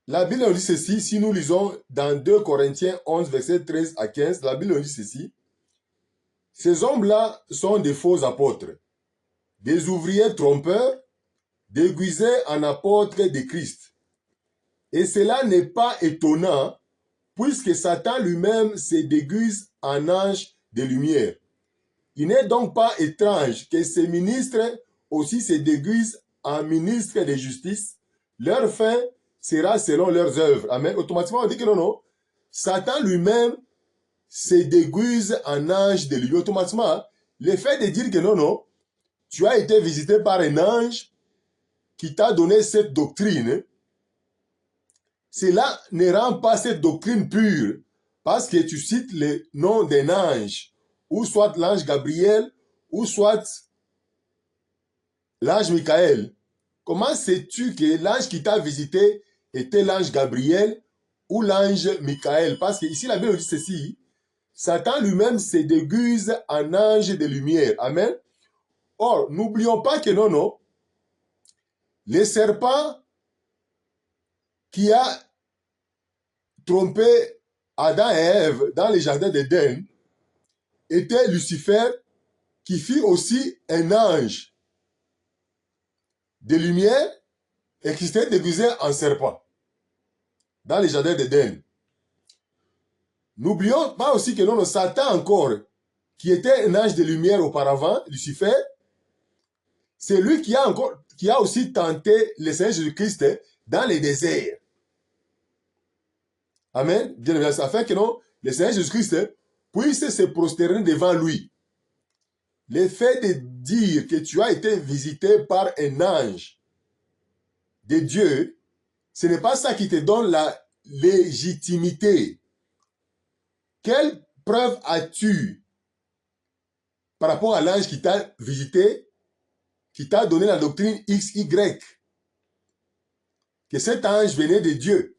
la Bible nous dit ceci, si nous lisons dans 2 Corinthiens 11, verset 13 à 15, la Bible nous dit ceci. Ces hommes-là sont des faux apôtres, des ouvriers trompeurs, déguisés en apôtres de Christ. Et cela n'est pas étonnant, puisque Satan lui-même se déguise en ange de lumière. Il n'est donc pas étrange que ces ministres aussi se déguisent en ministres de justice. Leur fin sera selon leurs œuvres. Amen. Automatiquement, on dit que non, non. Satan lui-même se déguise en ange de lumière. Automatiquement, le fait de dire que non, non, tu as été visité par un ange qui t'a donné cette doctrine, cela ne rend pas cette doctrine pure parce que tu cites le nom d'un ange, ou soit l'ange Gabriel, ou soit l'ange Michael. Comment sais-tu que l'ange qui t'a visité était l'ange Gabriel ou l'ange Michael? Parce que ici la Bible dit ceci, Satan lui-même se déguise en ange de lumière. Amen. Or, n'oublions pas que non, le serpent qui a trompé Adam et Ève dans le jardin d'Éden était Lucifer, qui fut aussi un ange de lumière et qui s'était déguisé en serpent dans le jardin d'Éden. N'oublions pas aussi que non, Satan encore, qui était un ange de lumière auparavant, Lucifer, c'est lui qui a aussi tenté le Seigneur Jésus-Christ dans les déserts. Amen. Bien évidemment, ça fait que non, le Seigneur Jésus-Christ puisse se prosterner devant lui. Le fait de dire que tu as été visité par un ange de Dieu, ce n'est pas ça qui te donne la légitimité. Quelle preuve as-tu par rapport à l'ange qui t'a visité, qui t'a donné la doctrine XY, que cet ange venait de Dieu?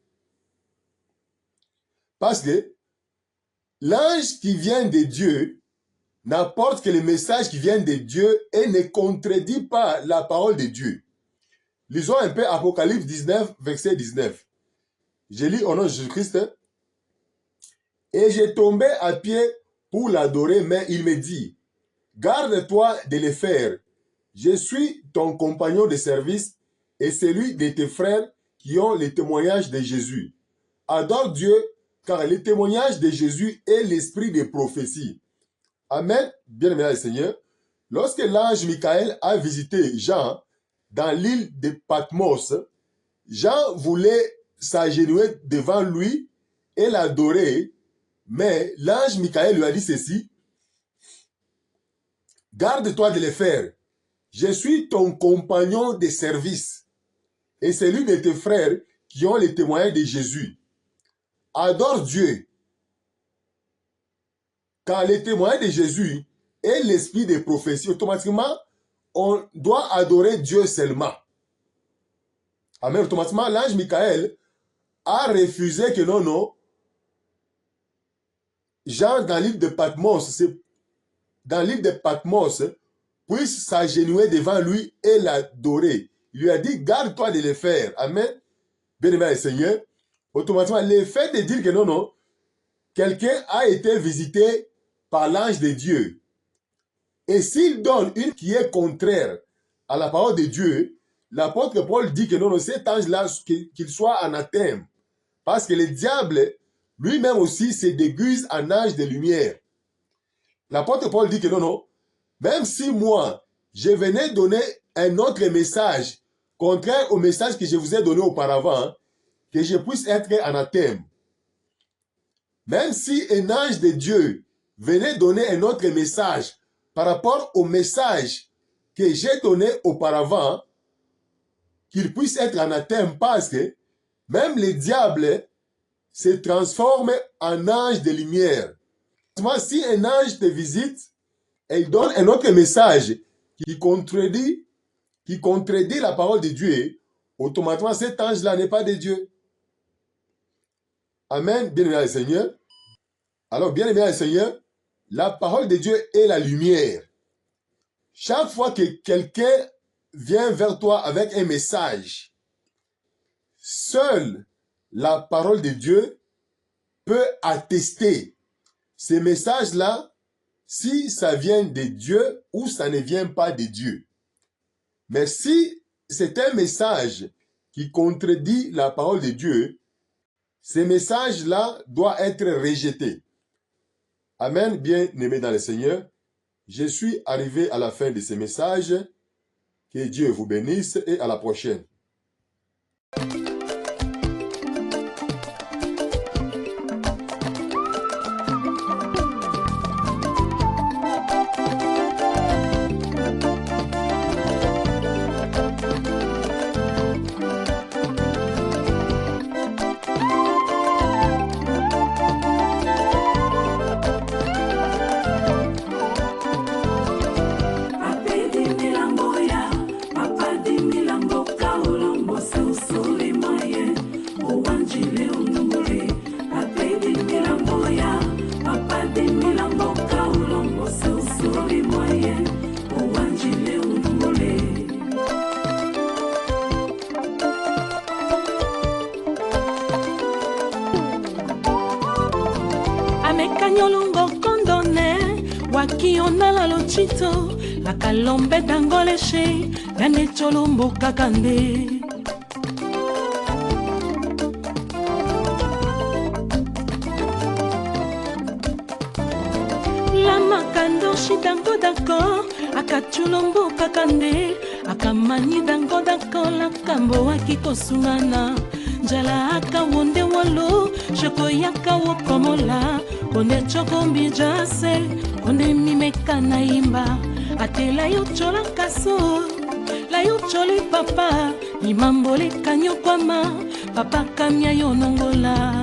Parce que l'ange qui vient de Dieu n'apporte que le message qui vient de Dieu et ne contredit pas la parole de Dieu. Lisons un peu Apocalypse 19, verset 19. Je lis au nom de Jésus-Christ. Et j'ai tombé à pied pour l'adorer, mais il me dit, garde-toi de le faire. Je suis ton compagnon de service et celui de tes frères qui ont le témoignage de Jésus. Adore Dieu, car le témoignage de Jésus est l'esprit des prophéties. Amen. Bien-aimé le Seigneur. Lorsque l'ange Michael a visité Jean dans l'île de Patmos, Jean voulait s'agenouiller devant lui et l'adorer, mais l'ange Michael lui a dit ceci, garde-toi de le faire. Je suis ton compagnon de service et celui de tes frères qui ont le témoignage de Jésus. Adore Dieu, car le témoignage de Jésus est l'esprit des prophéties. Automatiquement, on doit adorer Dieu seulement. Amen. Automatiquement, l'ange Michael a refusé que non, Jean dans l'île de Patmos, puisse s'agenouiller devant lui et l'adorer. Il lui a dit, garde-toi de le faire. Amen. Bien-aimé le Seigneur. Automatiquement, le fait de dire que non, quelqu'un a été visité par l'ange de Dieu. Et s'il donne une qui est contraire à la parole de Dieu, l'apôtre Paul dit que non, cet ange-là, qu'il soit anathème. Parce que le diable, lui-même aussi, se déguise en ange de lumière. L'apôtre Paul dit que non, même si moi, je venais donner un autre message, contraire au message que je vous ai donné auparavant, que je puisse être anathème. Même si un ange de Dieu venait donner un autre message par rapport au message que j'ai donné auparavant, qu'il puisse être anathème, parce que même le diable se transforme en ange de lumière. Si un ange te visite et il donne un autre message qui contredit la parole de Dieu, automatiquement cet ange-là n'est pas de Dieu. Amen, bien-aimé le Seigneur. Alors, bien-aimé le Seigneur, la parole de Dieu est la lumière. Chaque fois que quelqu'un vient vers toi avec un message, seule la parole de Dieu peut attester ce message-là, si ça vient de Dieu ou ça ne vient pas de Dieu. Mais si c'est un message qui contredit la parole de Dieu, ce message-là doit être rejeté. Amen, bien-aimé dans le Seigneur. Je suis arrivé à la fin de ce message. Que Dieu vous bénisse et à la prochaine. Papa di milambo ka olombo susuli nyolongo kondone wakiona la lochito la kalombe dangoleshe gane cholombo kakande la makando shidango dako akachulombo kakande akamani dango dako la kambo wakikosungana njala akawonde walo shoko yaka wokomola konde chokombi jase konde mimeka na imba atela yochola kaso la yocholi papa imambole kanyokwama papa kamya yonongola